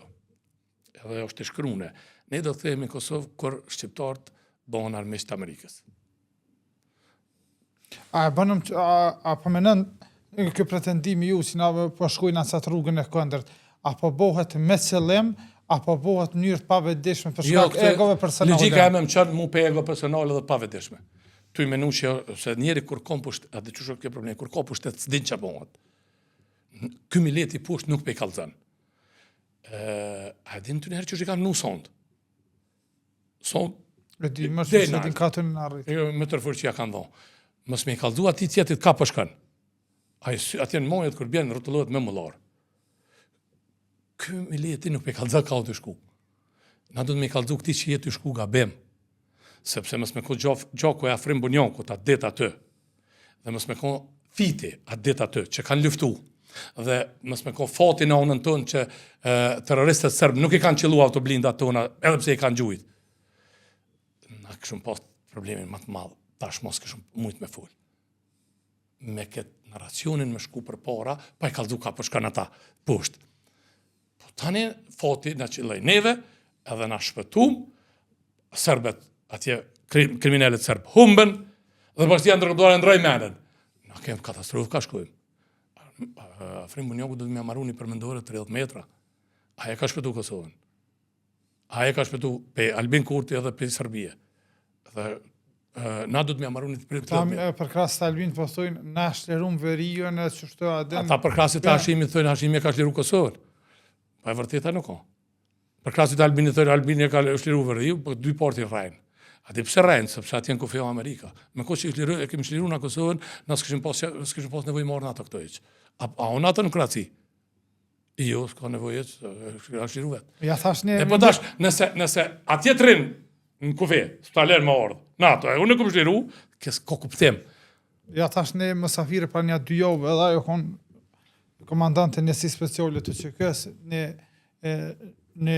edhe është të shkrune, ne do të thejmë në Kosovë kër shqiptarët bëhen armisht të Amerikës. A përmenën kjo pretendimi ju, si na po shkujnë atë rrugën e këndërt, apo bëhet me qëllim, apo bëhet njërë të pavetdijshme për shkak egove personale? Logjika e me më qënë mu për ego personale dhe pavetdijshme. Tu i menu që se njeri kur kom pusht, a dhe që shok kjo problem, kur kom pushtet s'din që bëhet. Ky mileti pusht nuk pe i kalzën. A din të njëherë që që i kam nu sondë. E di mështë se din katën në arrit. Me tërfër që ja kanë dhonë. Mësë me i kalzu ati tjetit ka përshkan. Atje në mojet kër bjenë rëtullohet me mëllarë. Ky mileti nuk pe i kalzë ka o të shku. Na du të me i kalzu këti që jetë të shku ga bem. Sepse mësë me ko gjako e afrim bunjonku të atë det atë. Dhe mësë me ko fiti atë det atë që kanë luftu. Dhe mësë me ko fati në onën tonë që terroristët sërbë nuk i kanë qëllu autoblindat tona, edhe pse i kanë gjujt. Na këshëm pas problemin më të madhë, tash mos këshëm mujtë me full. Me këtë narracionin me shku për para, pa i kaldu ka përshkan ata, pusht. Po tani, fati në qëllaj neve, edhe në shpëtum, sërbet, atje kriminalet sërbë humbën, dhe bashkëtia ndërgëduar e ndrojmenën. Na kemë katastrofë ka shkujmë. Afrim Bunjoku do të me amaru një përmendore 30 metra. Aja ka shpetu Kosovën. Aja ka shpetu pe Albin Kurti edhe pe Serbije. Dhe na do të me amaru një 30 metra. Për krasë të Albin po thujnë, na shlerum verijon e që shtu adem. Ata për krasë të Hashimi thujnë, Hashimi ka shliru Kosovën. Pa e vërteta nuk o. Për krasë të Albini thujnë, Albini ka shliru verijon, për 2 parti rajnë. Ati pse rejnë, sepse ati janë kufeo Amerika. Me ko që e kemi shliru në Kosovën, na s'kishim pas nevoj marrë në ato këto eqë. A unë ato në kraci? Jo, s'ka nevoj eqë, e shliru vetë. Ja thash një... E po tash, nëse atje të rinë në kufe, s'ta lerë më ardhë, në ato, unë e kom shliru, kësë ko kuptim. Ja thash një mësafire pra një 2 javë, edhe ajo konë komandante njësi speciale të që kësë, një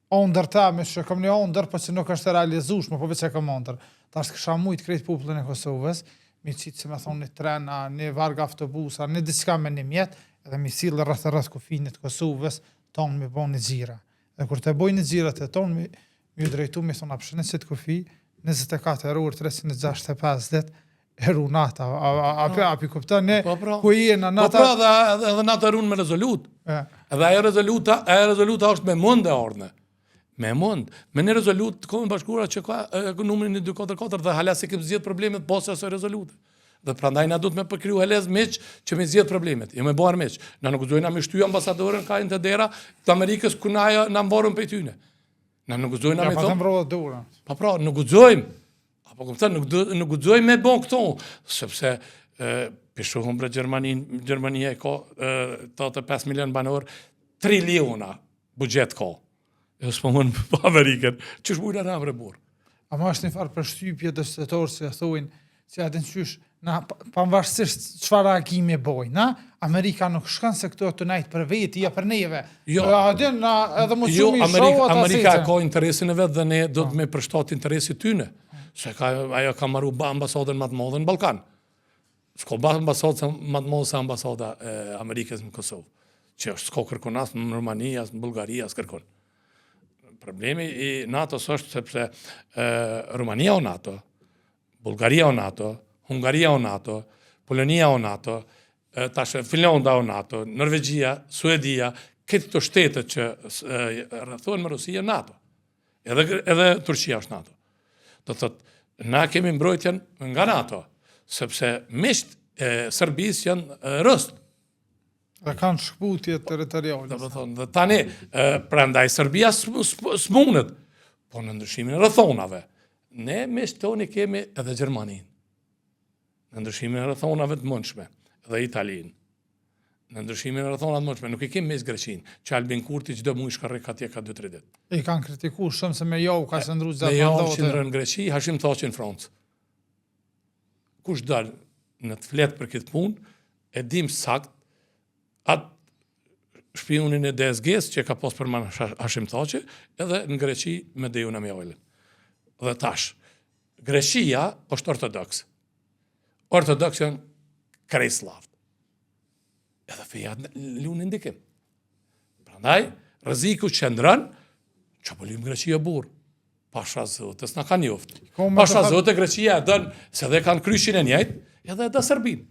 ondër ta, me që kom një ondër, po që nuk është realizushme, po veç e kom ondër. Ta është kësha mujtë krejt popullin e Kosovës, mi qitë se me thonë një trena, një varga autobusa, një diçka me një mjetë, edhe mi silë rreth kufinit Kosovës, tonë mi bo një gjira. Dhe kur të boj një gjirat e tonë, mi drejtu, mi thonë apshënë që të kufi, 24 orë, 365 dit, eru nata, api kupta ne, ku i e në nata... Po pra, edhe nata eru me rezolut. Edhe ajo rezoluta është me mund e ardhme. Me mund. Me një rezolut të Kohën e Bashkuara që ka numrin 244 dhe hala se kemë zgjedh problemet posa së rezolute. Dhe prandaj na duhet me përkriju helez meq që me zgjedh problemet. Jo me buar meq. Na nuk guxojnë na me shty ambasadorën ka të dera të Amerikës ku na mborën prej tyne. Na nuk guxojnë na me thonë. Pa pra, nuk guxojmë. Apo kupton, nuk guxojmë me bon këto, sepse pishohëm për Gjermania e ka 85 milion banor, triliona buxhet ka. E s'po mund për Amerikën, që shbujnë në amre burë. A ma është një farë për shtypje dështetorë se thujnë, që adin qysh, pavarësisht çfarë reagimi bojnë, na? Amerika nuk shkan se këto të najtë për veti, ja për neve. Jo, adin, edhe më shumë i shohë ata Amerika ka interesin e vetë dhe ne do të me përshtat interesit tyne. Se ajo ka marru ambasadën më të madhe në Ballkan. S'ko ambasadë më të madhe se ambasada e Amerikës në Kosovë. Që është s'ko kërkon as në Rumani, as në Bullgari, as kërkon. Problemi i NATO-s është sepse Rumania o NATO, Bullgaria o NATO, Hungaria o NATO, Polonia o NATO, tash Finlanda o NATO, Norvegjia, Suedia, këtë të shtetet që rrethohen me Rusia NATO. Edhe Turqia është NATO. Do thotë, na kemi mbrojtjen nga NATO, sepse misht e Serbisë janë rëst. Dhe kanë shkputje territoriale. Dhe tani, prandaj Serbia s'mundet, po në ndryshimin e rrethonave. Ne misht toni kemi edhe Gjermanin. Në ndryshimin e rrethonave të mundshme, edhe Italin. Në ndryshimin e rrethonave të mundshme, nuk i kemi mes Greqin, që Albin Kurti çdo muaj shkarrek atje ka 2-3 ditë. I kanë kritikuar shumë se me jou ka qëndruar gjatë mandatit. mandatit. Me jou qëndron në Greqi, Hashim Thaçi në Francë. Kush dal në të flet për këtë punë, e dim sakt atë shpionin e DSG-s që ka pas përman Hashim Thaçi, edhe në Greqi me Dejun Amjallin. Dhe tash, Greqia është ortodoks. Ortodoks janë krejt slavë. Edhe feja lunë ndikim. Prandaj, rreziku qëndron që po lymë Greqia burë. Pasha Zotës na kanë njoftë. Pasha Zotë Greqia e dënë, se dhe kanë kryshin e njëjtë, edhe e dë Serbin.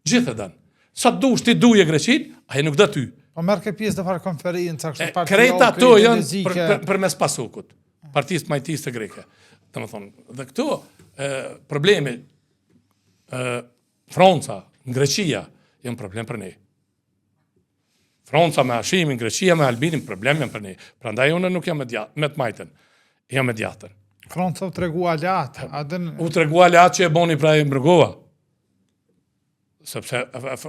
Gjithë e dënë. Sa dush ti duje Greqin, a e nuk dë ty. Po merr ke pjesë në farë konferencë, kështu partia. Krejt ato janë për mes pasukut. Partisë majtisë të greke. Domethënë, dhe këto probleme Franca, në Greqia, janë problem për ne. Franca me Hashimin, Greqia me Albinin, problem janë për ne. Prandaj unë nuk jam me të majtën, jam me djatën. Franca u tregu aleat. U tregu aleat që e boni pra e mbrëgova. Sepse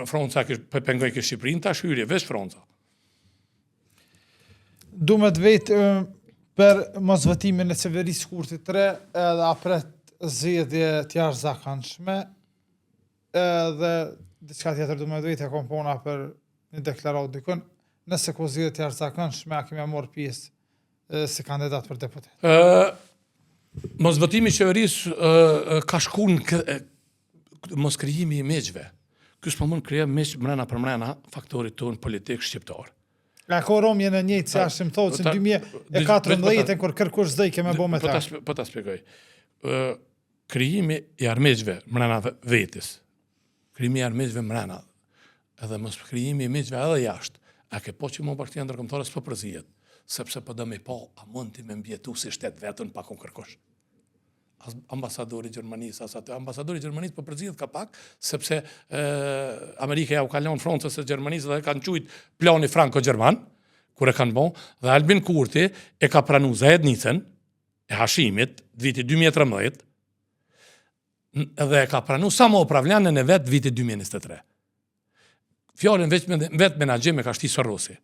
Franca pengoj kë Shqipërinë, ta shyrje, veç Franca. Du me të vetë për mos votimin e qeverisë Kurti 3 edhe apret zgjedhje të jashtëzakonshme edhe diçka tjetër du me të vetë e kompona për një deklarat dikun, nëse ko zgjedhje të jashtëzakonshme a kemi marrë pjesë si kandidat për deputet. Mos votimi i qeverisë ka shku në mos krijimi i meqve. Ky s'po mund krija meq mrena për mrena faktorit tonë politik shqiptar. Ka koromje në njëjtë si Hashim Thaçi në 2014 kur kërkush zdej kemë bë me ta. Po ta shpjegoj. Krijimi i armiqve mrena vetes. Krijimi i armiqve mrena. Edhe mos krijimi i meqve edhe jashtë. A ke po që më Partia Ndërkombëtare s'po përzihet, sepse po do me pa a mund ti me mbjetu si shtet vetën pa kon kërkosh. Ambasadori i Gjermanisë, ambasadori i Gjermanisë po përzihet ka pak, sepse Amerika ja u ka lënë Francës së Gjermanisë dhe kanë quajt plani franko-gjerman, kur e kanë bën, dhe Albin Kurti e ka pranuar Zajednicën, e Hashimit, viti 2013, edhe e ka pranu Samoupravljanin e vetë viti 2023. Fjallën vetë menaxhim e ka shti Sorosi.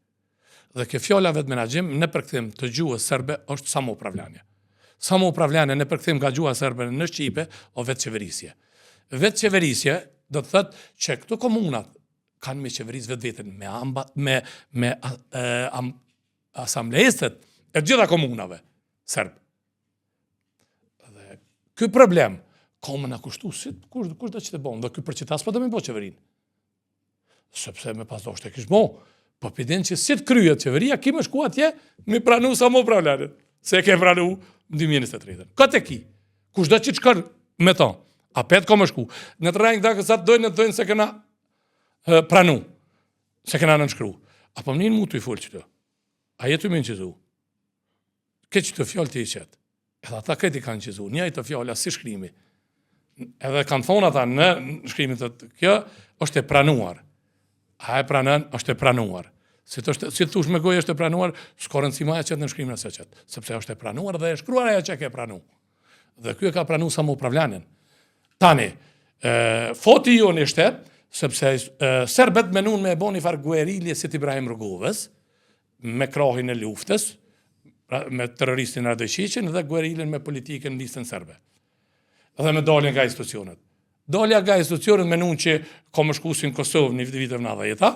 Dhe kjo fjalla vetë menaxhim në përkthim të gjuhës serbe është Samoupravljanje. Samoupravljanje në përkthim nga gjuha serbe në Shqipe o vetë qeverisje. Vetë qeverisje do të thëtë që këto komunat kanë me qeverisë vetë vetën, me asamblejistet e gjitha komunave serb. Dhe ky problem ka më na kushtu si kush do që të bëjmë, dhe ky përqitas po do me bëj qeverinë. Sepse me pas doshte kish bëj, po piden që si të kryet qeveria, ki më shku atje me pranu Samoupravljanin, se e ke pranu në 2023. Këtë e ki, kush do që të shkër me ta, a petë ka më shku. Në të rajnë këta kësat dojnë se këna pranu, se këna nënshkru. Apo më njën mu të i full që të, a jetu me në qizu, ke që të fjallë të i qetë, edhe ata këti kanë qizu, një i të fjallë asë si shkrimi, edhe kanë thonë ata në shkrimit të kjo, është e pranuar. A e pranën, është e pranuar. Si të thush me gojë është e pranuar, s'ka rëndësi ma e qëtë në shkrimin asë qëtë, sepse është e pranuar dhe e shkruar ajo që e ke pranu. Dhe kjo e ka pranu Samoupravljanin. Tani, foti jo në shtet, sepse serbet menun me e bo një farë guerilje si Ibrahim Rugovës, me krahin e luftës, me terroristin Radojqiqin dhe gueriljen me politikën në listën serbe. Dhe me daljen nga institucionet. Dalja nga institucionet menun që ka më shkusin Kosovë një vitëv në dhejta,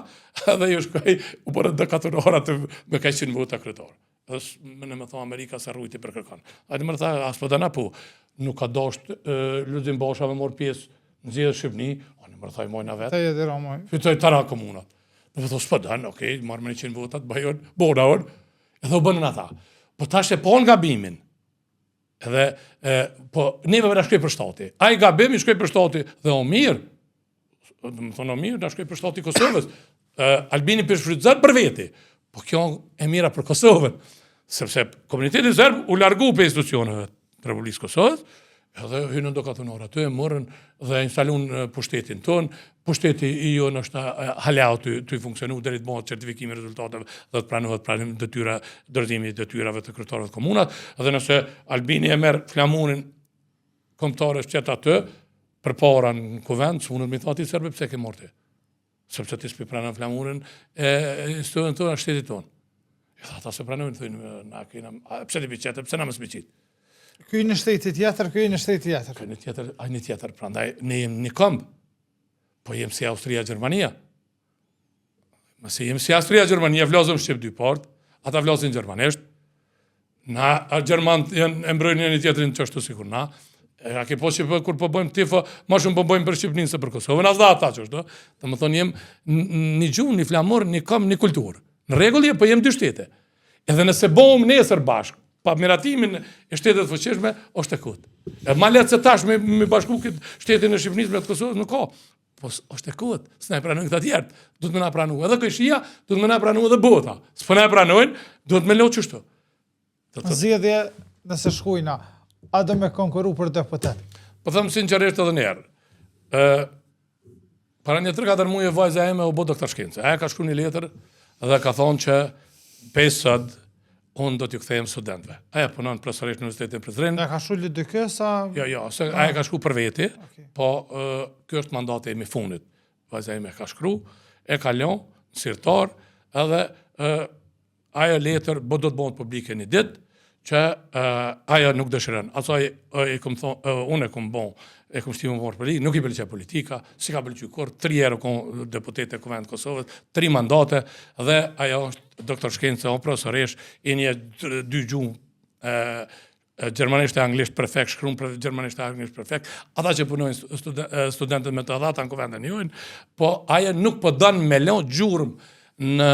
dhe jo shkoj u bërë dhe 4 ora të me ka qenë vota kryetar. Dhe në me thonë Amerika sa rrujti për kërkan. A të më rëtha, as për dana po, nuk ka dasht Lulzim Basha me morë pjesë në zjedhë Shqipni, a në më rëtha i mojnë a vetë. Fytoj tëra komunat. Dhe thonë, s'për danë, okej, marrë me 100 votat, bajon, bona orë, edhe u bënën ata. Po tash e po në gabimin, edhe, po, neve vëra shkoj për shtati. A i gabim i shkoj për shtati dhe o mirë, dhe më thonë o mirë, da shkoj për shtati Kosovës, Albini për shfrytëzat për veti, po kjo e mira për Kosovën, sepse komuniteti serb u largu për institucioneve të Republikës Kosovës, edhe hynën do katonor aty, morën dhe instalun pushtetin tonë, pushteti i jo nështë halau të i funksionu dhe të bëhet certifikimi rezultateve dhe të pranohet pranim dorëzimi detyrave të kryetarëve të komunat, dhe nëse Albini e merr flamurin kombëtare shqet aty, përpara në kuvend, s'munët me thati serbe pse ke morti. Sepse ti s'pi pranon flamurin e institucionin tonë, a shtetit tonë. Edhe ata se pranojnë, thujnë, na kena, pse ti biqete, pse na më s'biqit. Ky në shteti tjetër, ky në shteti tjetër. Ky në tjetër, a një tjetër, prandaj ne jem një këmbë, po jem si Austria-Gjermania. Mëse jem si Austria-Gjermania, vlozëm Shqip dy part, ata vlozin gjermanisht, na Gjerman janë e mbrojnë një tjetërin që ashtu sikur na, a ke po që kur po bëjmë tifo, ma shumë po bëjmë për Shqipnin se për Kosovën, as da ata që është, të më thonë jem një gjuhë, një flamur, një këmbë, një kulturë. Në regull po jem dy shtete. Edhe nëse bëhëm nesër bashkë, pa miratimin e shtetet fuqishme, është e kutë. E ma letë se tash me bashku këtë shtetin e Shqipënisë me të Kosovës, nuk ka. Po është e kutë, s'na e pranojnë këta tjertë, du të me na pranu edhe këshia, du të me na pranu edhe bota. S'po na e pranojnë, du të me lo qështu. Zgjedhje nëse shkujna, a do me konkuru për deputet? Po thëmë sinqerisht edhe njerë. Para një 3-4 muaj vajza eme u bo doktor shkencë. Aja ka shkru një letër dhe ka thonë që 5 sot unë do t'ju kthejem studentëve. Aja punon profesorisht në Universitetin e Prizrenit. A ka shku lidhë kësa? Jo, aja ka shku për veti, po kjo është mandate e mi fundit. Vajza eme ka shkru, e kalon, sirtar, edhe aja letër do të bëhet publike një ditë, që aja nuk dëshiron. Asaj unë e kom bon, e kom shtimë më për nuk i pëlqej politika, si ka pëlqy kur, 3 herë kom deputet e Kuvendit Kosovës, 3 mandate, dhe aja është doktor shkencë, o profesorish, i një 2 gjuhë gjermanisht e anglisht perfekt, shkrum për gjermanisht e anglisht perfekt, ata që punojnë studentët me të dhata në Kuvendin jojnë, po aja nuk po dënë me lo gjurëm në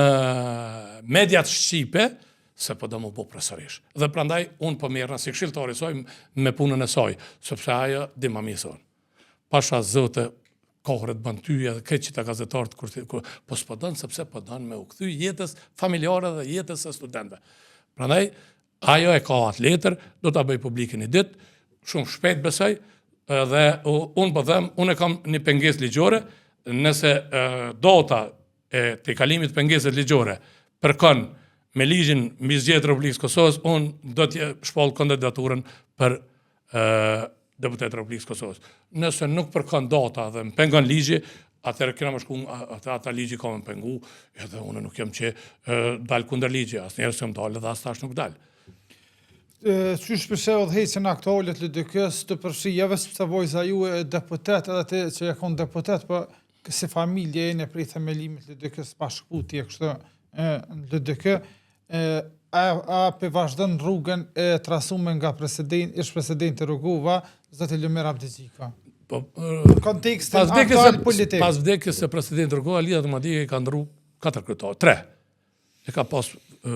mediat shqipe, se po do më po profesorish. Dhe prandaj, unë po merrna si këshilltari saj me punën e saj, sepse ajo di ma mjesën. Pasha zëte, kohëret bën ty edhe këtë që ta gazetarët, po s'po dënë, sepse po dënë me u kthy jetës familjare dhe jetës e studentëve. Prandaj, ajo e ka atë letër, do ta bëj publike një ditë, shumë shpejt besoj, dhe unë po them, unë e kam një pengesë ligjore, nëse dota e të kalimit pengesët ligjore përkon me ligjin mbi zgjedhjet e Republikës Kosovës, unë do të shpall kandidaturën për deputet e Republikës Kosovës. Nëse nuk përkon data dhe më pengon ligji, atëherë kena më shku, ata ligji ka më pengu, edhe unë nuk jam që dal kundër ligji, asnjëherë s'jam dalë dhe as tash nuk dal. Qysh përshe udhëheqjen aktuale të LDK-s të përfshijave, sepse vojza ju e deputet, edhe ti që e kon deputet, po si familje jeni prej themelimit të LDK-s bashkëputi e kështu në LDK, a pe vazhdon rrugën e trasuar nga ish presidenti Rugova, zoti Lumir Abdixhiko? Po, kontekstin aktual politik. Pas vdekjes së presidentit Rugova, Lidia Domatike ka ndru 4 kryetarë, 3. E ka pas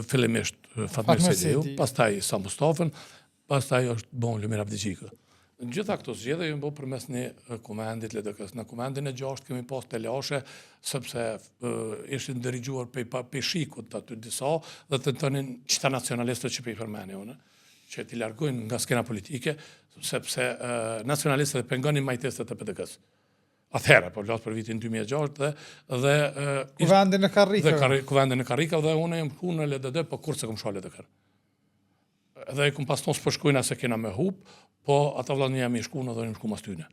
fillimisht Fatmir Sediu, pastaj Sa Mustafën, pastaj është bon Lumir Abdixhiko. Gjitha këto zgjedhje janë bërë përmes një komandit LDK-s. Në komandin e 6 kemi pas telashe, sepse ishin dërigjuar pe shikut aty disa dhe të tonin qita nacionalistët që pe i përmeni unë, që t'i largojnë nga skena politike, sepse nacionalistët e pengonin majtestet e PDK-s. Atëherë, po vlas për vitin 2006 dhe Kuvendin e Karrika. Kuvendin e Karrika dhe unë jam këtu në LDD, po kur se kom shku LDK. Dhe e kom pas tonë s'po shkojna se kena me hup, po ata vllazni jam i shkuar dhe jam shku mas tyne.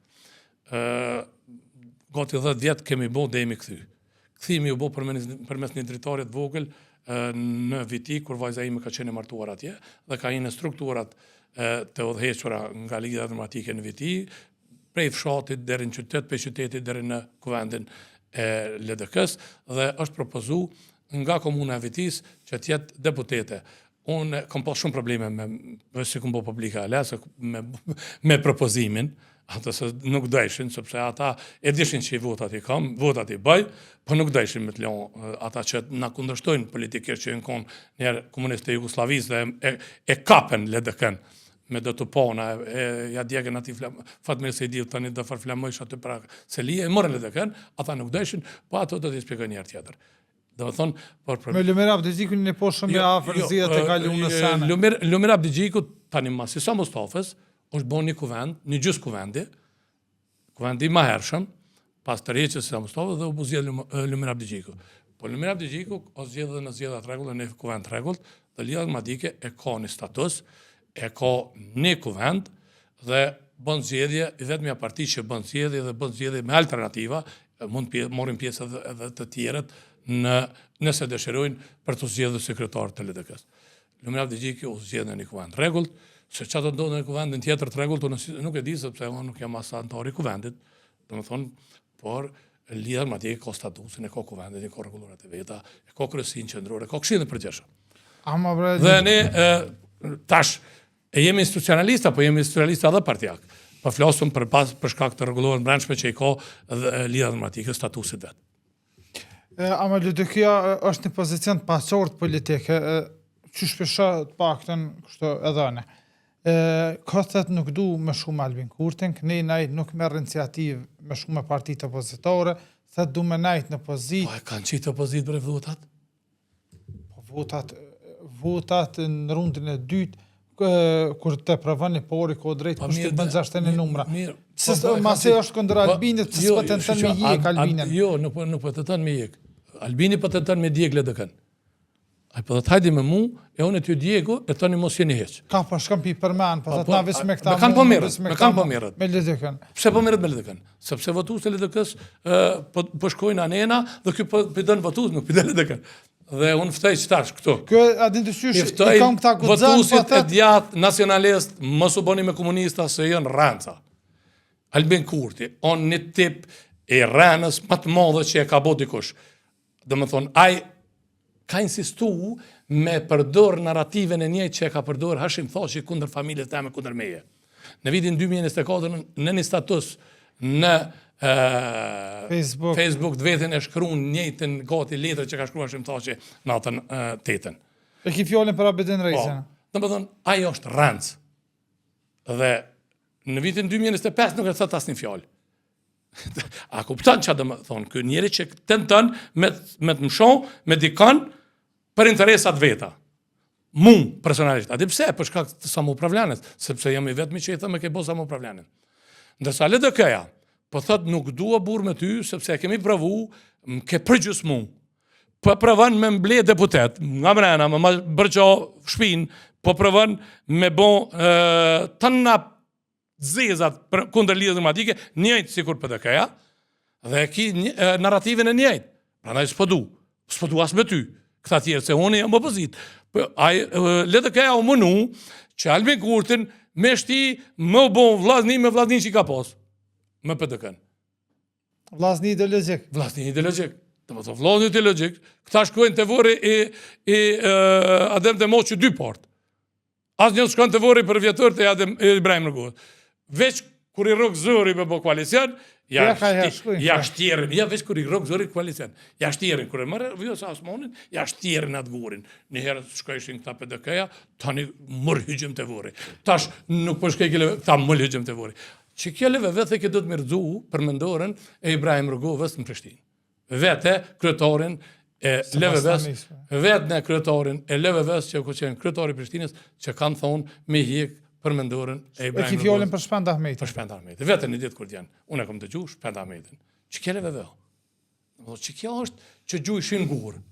Gati 10 vjet kemi bo dhe jemi kthy. Kthimi u bo përmes një dritarit vogël në Viti, kur vajza ime ka qenë martuar atje, dhe ka në strukturat të udhëhequra nga Ligia Domatike në Viti, prej fshatit deri në qytet, prej qytetit deri në kuvendin e LDK-s, dhe është propozu nga komuna e Vitis që t'jetë deputete. Unë kam pas shumë probleme si kom bo publika me propozimin, ata se nuk dëshin, sepse ata e dishin që i votat i kam, votat i bëj, po nuk dëshin me të leon ata që na kundërshtojnë politikisht që në konë njerë komunistë e Jugoslavisë dhe e kapen LDK-n me do të pona, ja djegën ati Fatmir Sediu tani do farflamojsh aty pra Selije, e morën LDK-n, ata nuk dëshin, po ato do t'i spjegoj njerë tjetër. Me Lumir Abdixhiko në po shumë me afër zgjedhjet e kaluara sene. Lumir Abdixhiko tani mas si Sa Mustafës është bën një kuvend, një gjys kuvendi i mahershëm, pas tërheqjes së Sa Mustafës dhe u zgjedh Lumir Abdixhiko. Po Lumir Abdixhiko o zgjedh në zgjedhja të rregullt, në kuvend të rregullt, dhe Lidia Domatike e ka një status, e ka një kuvend dhe bën zgjedhje, i vetmja parti që bën zgjedhje dhe bën zgjedhje me alternativa, mund të marrin pjesë edhe të tjerët nëse dëshirojnë për të zgjedhur sekretar të LDK-s. Lumir Abdixhiko u zgjedh në një kuvend rregullt, se çfarë do ndodhë në kuvendin tjetër të rregullt, unë nuk e di sepse unë nuk jam as antar i kuvendit, domethënë, por Lidia Domatike ka statusin, e ka kuvendin, e ka rregullurat e veta, e ka kryesin qendrore, e ka këshillin e përgjithshëm. Dhe ne tash e jemi institucionalista, po jemi institucionalista edhe partijak. Po flasëm për shkak të rregulluar brendshme që i ka Lidia Domatike statusit vet. Ama LDK-ja është një pozicion pasort politike, që shpesha të paktën kështu edhe ne. Kotët nuk du me shumë Albin Kurtin, ne najt nuk merr iniciativë me shumë partitë opozitore, thët du me najt në pozit. Po e kanë qitë opozit për votat? Po votat në rundin e dytë, kur të provon një pori ko drejt, kur shtë bën 61 numra. Mase është kundër Albinit, se s'po tenton me jek Albinin. Jo, nuk po tenton me jek. Albini po tenton me djeg LDK-n. Ai po thot hajde me mu, e unë ty djegu, e tani mos jeni hiç. Ka po shkon pi përmend, po thot na veç me këta. Me kanë po merret. Me LDK-n. Pse po merret me LDK-n? Sepse votuesit e LDK-s po shkojnë anena dhe ky po don votues, nuk pi LDK-n. Dhe unë ftoj qëtash këtu. Kjo adin të sysh, i kam këta gudzan, votuesit e djatë, nacionalist, mos u boni me komunista se janë ranca. Albin Kurti, on një tip e rënës më të madhe që e ka bo dikush. Dhe më thonë, ai ka insistu me përdor narrativën e njëjtë që e ka përdor Hashim Thaçi kundër familjes teme, kundër meje. Në vitin 2024 në një status në Facebook të vetën e shkruan njëjtën gati letër që ka shkruar Hashim Thaçi natën 8-ën. E ki fjallin për Abedin Rejzën. Dhe më thonë, ai është rancë. Dhe në vitin 2025 nuk e thot asnjë fjalë. A kupton çfarë do të thonë? Ky njeri që tenton me të mshon me dikon për interesat veta. Mu personalisht. A di pse? Për shkak të Samu Pravlanës, sepse jam i vetmi që i them me ke bo Samu Pravlanën. Ndërsa LDK-ja po thot nuk dua burr me ty sepse e kemi provu, ke përgjysmu. po provon me mble deputet, nga mrena, me bërqo shpin, po provon me bon tëna zezat kundër lidhjes demokratike, njëjtë sikur PDK-ja, dhe ki narrativin e njëjtë. Prandaj s'po du as me ty, këta tjerë, se unë jam opozit. LDK-ja u mënu që Albin Kurtin me shti më bon vllazni me vllaznin që i ka pas, me PDK-n. Vllazni ideologjik. Vllazni ideologjik. Dhe më thonë, vllazni ideologjik, këta shkojnë të vori i Adem Demoqi 2 partë. Asë njën shkojnë të vori për vjetër të Ibrahim Rëgohet. Veç kur i rrok zëri me bo koalicion, ja shtjerin, ja veç kur i rrok zëri koalicion, ja shtjerin, kur e mërë vjës asmonin, ja shtjerin atë gurin. Njëherë shkojshin këta PDK-ja, tani mërë hygjëm të vori. Tash nuk për shkej kile, këta mërë hygjëm të vori. Që kjo leve vete ke do të mirëzu për mendorën e Ibrahim Rëgohet në Prishtinë. Vete kryetorin e LVV-s, vetë në kryetorin e LVV-s që ku qenë kryetori Prishtinës që kanë thonë me hjek për mendorën e Ibrahim Rëgohet. E ki fjolin për Shpend Ahmetin. Për Shpend Ahmetin. Vete një ditë kur djenë. Unë e kom të gju Shpend Ahmetin. Që kjo LVV? Që kjo është që gjujshin gurë.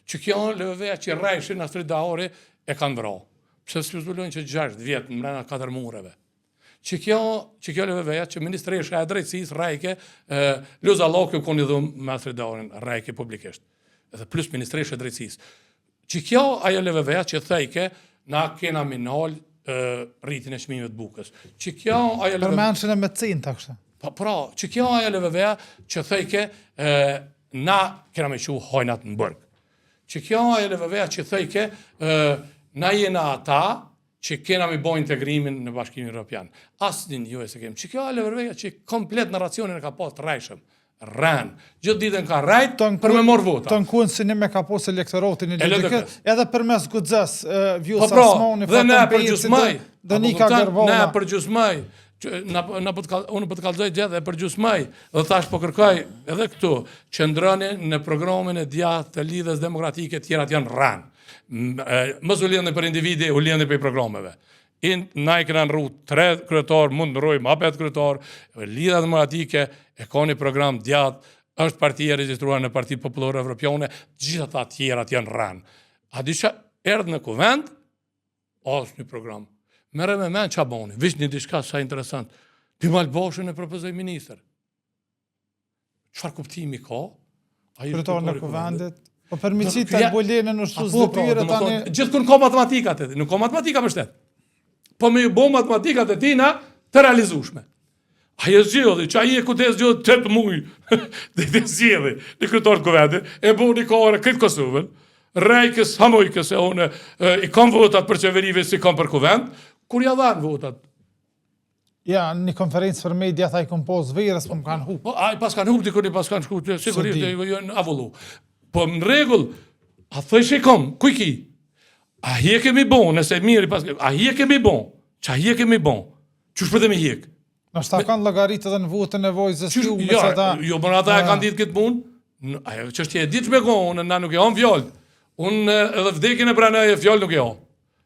Që kjo LVV-a që rajshin Astrid Dahori e kanë vra. Pse s'pjuzullojnë që 6 vjetë në mrena 4 mureve. Që kjo LVV-a që Ministresha e Drejtësisë rajke, Luza Lloku koni dhumë me Astrid Dahorin rajke publikisht. Edhe plus Ministresha e Drejtësisë. Që kjo ajo LVV-a që thejke na kena minal rritin e çmimeve të bukës. Që kjo ajo Për menshën e mecin të kështë. Pra, që kjo ajo LVV-a që thejke na kena me qu hojnat në bërg. Që kjo ajo LVV-a që thejke na jena ata që kena me bo integrimin në Bashkimin Evropian. Asnjë jo e se kemë. Që kjo LVV-a që komplet narracionin e ka pas të rajshëm. Rën. Gjithë ditën ka rajt për me morë vota. Të nkuën si një me ka posë elektoratin e LDK, edhe për mes gudzës, Vjusa Asmoni, dhe ne për gjusmaj, ne për gjusmaj, unë për të kalzoj gjithë e për gjusmaj, dhe thash po kërkoj edhe këtu, qëndroni në programin e djathtë të lidhjes demokratike tjerat janë rën. Mos u lidhni për individi, u lidhni për programeve. Na i këna në rrut 3 kryetar, mund në rrujmë, 5 kryetar, lidha demokratike, e ka një program djathtë, është partia regjistruar në Partitë Popullore Evropiane, gjithë ata tjerat janë rënë. A disha erdhë në kuvend, asë një program. Mere me men që aboni, vish një diçka sa interesant, ti Malbashën e propozoj minister. Qëfar kuptimi ka? Kryetar në kuvendit, po përmicit të albolenën në shtu zëtyre tani... Gjithë kun ka matematikat e ti, nuk ka matematika më shtetë. Po me ju bo matematikat e tina të realizushme. Aje zgjodhi, që aje ku të zgjodhi 8 muj, dhe të zgjodhi një kryetar të kuvendit, e bo një kore këtë Kosovën, rejkës, hamojkës, e one i kam votat për qeverive si kam për kuvend, kur ja dhanë votat? Ja, një konferencë për media tha i kom pos verës, po më kanë hup. A i pas kanë hup, dikur i pas kanë shku, sigurisht e jojnë avullu. Po në regull, a thëjsh i kom, kuj ki? A hje kemi bon, nëse mirë i pas kemi, a hje kemi bon, që a hje kemi bon, qësh për dhe me hjek? Në shta kanë logaritë edhe në votën e vojzës ju, me që ta... Jo, për ata e kanë ditë këtë punë, ajo që është e ditë me konë, na nuk e on fjallë, unë edhe vdekin e pranaj e fjallë nuk e on.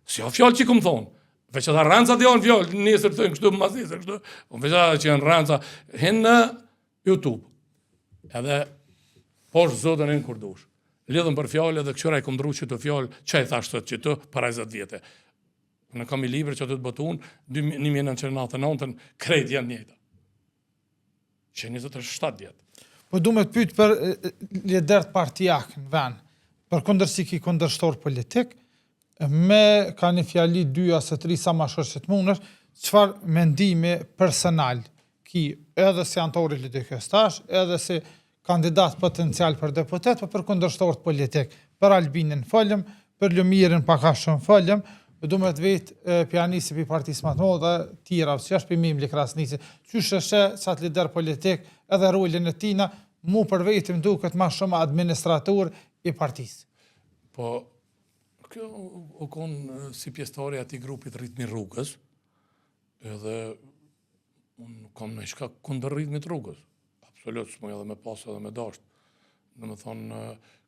Si o fjallë që këmë thonë, veç ata rancat e on fjallë, nesër të kështu, mas nesër kështu, veç ata që janë ranca, hen në YouTube, edhe poshtë zotën e në kurdush. Lidhëm për fjallë edhe këqëra i këmdru që të fjallë, që e thashtë të që të para 20 vjetë. Në kam i libre që të të bëtun, 1999 krejt janë njëta. Që 27 vjetë. Po du me të pytë për lider partijak në ven, për kundërsi ki kundërshtor politik, me ka një fjali 2 ose 3 sa ma shërë që të munësh, qëfar mendimi personal ki edhe si antori LDK stash, edhe si kandidat potencial për deputet, për kundërshtor politik, për Albinin folëm, për Lumirin paka shumë folëm, du me të vetë pianisi për partisë matë modë dhe tjera, që është për Mimli Krasnisi, që shëshe qatë lider politik edhe rolin e tina, mu për vetëm duket ma shumë administrator i partisë. Po, kjo u konë si pjesëtari ati grupit ritmi rrugës, edhe unë kam në ishka kundër ritmit rrugës. Absolut, s'moj edhe me pasë edhe me dashtë. Në më thonë,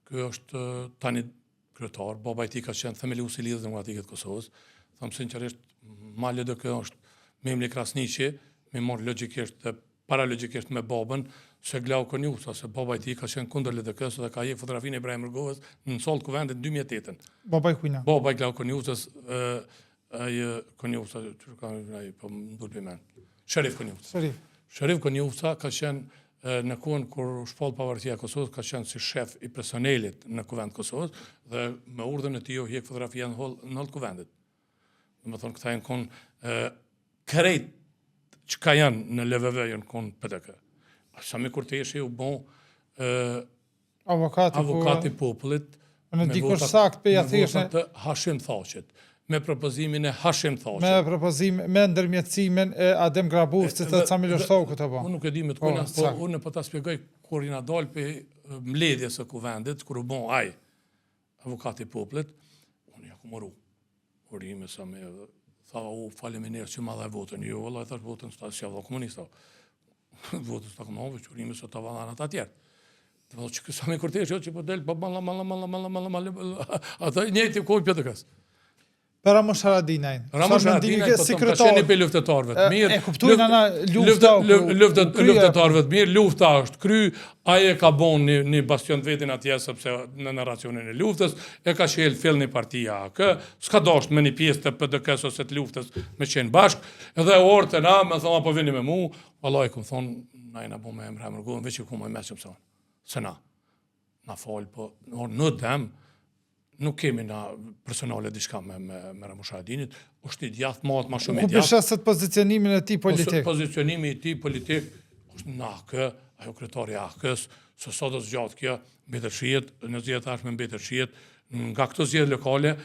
kjo është tani kryetar, baba i ti ka qenë themeluesi i lidhjes demokratike të Kosovës. Thamë sinqerisht, ma LDK është Mimli Krasniqi, me morë logjikisht dhe paralogjikisht me babën, se Glauko Njusa, se baba i tij ka qenë kundër LDK-s dhe ka jep fotografinë e Ibrahim Rgoves në sallë të kuvendit 2008. Baba i kujna. Baba i Glauko Njusës, ai Konjusa, po më dul mend. Sherif Konjusa. Sherif Konjusa ka qenë në kohën kur u shpall pavarësia e Kosovës, ka qenë si shef i personelit në kuvend Kosovës dhe me urdhën e tij u hjek fotografia në hall të kuvendit. Domethënë këta janë kon krejt çka janë në LVV janë kon PDK. Sami Kurteshi u bon avokati popullit në dikur sakt pe ja thjesht të Hashim Thaqit, me propozimin e Hashim Thaqit. Me propozim me ndërmjetësimin e Adem Grabustit të Camilo Shtokut apo. Unë nuk e di me të kujna, po unë po ta shpjegoj kur na dal pe mbledhjes së kuvendit, kur u bon ai avokati popullit, unë ja komoru. Urime sa me tha u faleminderit që ma dha votën. Jo, valla thash votën sta si avok komunista. Votën sta komunove, urime sa ta vallan ata tjerë. Të vallë që sa me Kurteshi që po del ata njëjtë kohë PDK-s. Për Ramush Haradinaj. Ramush Haradinaj ka qenë për luftetarëve të mirë. E kuptojnë ana luftetarëve të mirë, lufta është kry, ai e ka bon një bastion vetin atje sepse në narracionin e luftës e ka shel fillni partia AK, s'ka dashur me një pjesë të PDK-s ose të luftës me qenë bashk, edhe orte na më thon apo vini me mua, vallahi kum thon na na bën me emra mërgon veç ku më mesëm son. Se na fal po në dem nuk kemi na personale diçka me Ramush Haradinit, është i djathtë më shumë i djathtë. Ku peshë pozicionimin e tij politik? Pozicionimi i tij politik është në AK, ajo kryetari i AK-s, se sot do zgjat kjo mbetërshiet, në zgjedhjet tashme mbetërshiet, nga këto zgjedhje lokale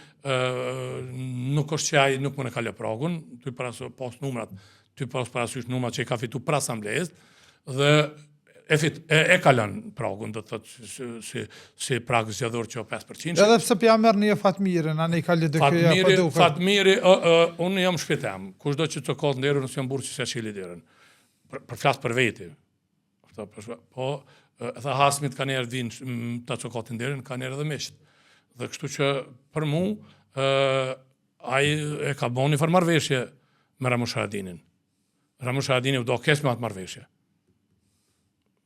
nuk është që ai nuk mund të kalë pragun, ty pas numrat, ty pas parasysh numrat që i ka fitu për asamblesë dhe e kalon pragun, do të thotë si prag zgjedhor që 5%. Edhe pse pja merr një Fatmirin, anë i ka LDK-ja apo duket. Fatmiri, unë jam shpejtam. Kushdo që të ka nderën ose jam burrë që s'e shili derën. Për flas për veti. Po tha Hasmit kanë erë vinë ta çokatin derën, kanë erë edhe misht. Dhe kështu që për mua ai e ka bënë një marrëveshje me Ramush Haradinin. Ramush Haradini u do keq me atë marrëveshje.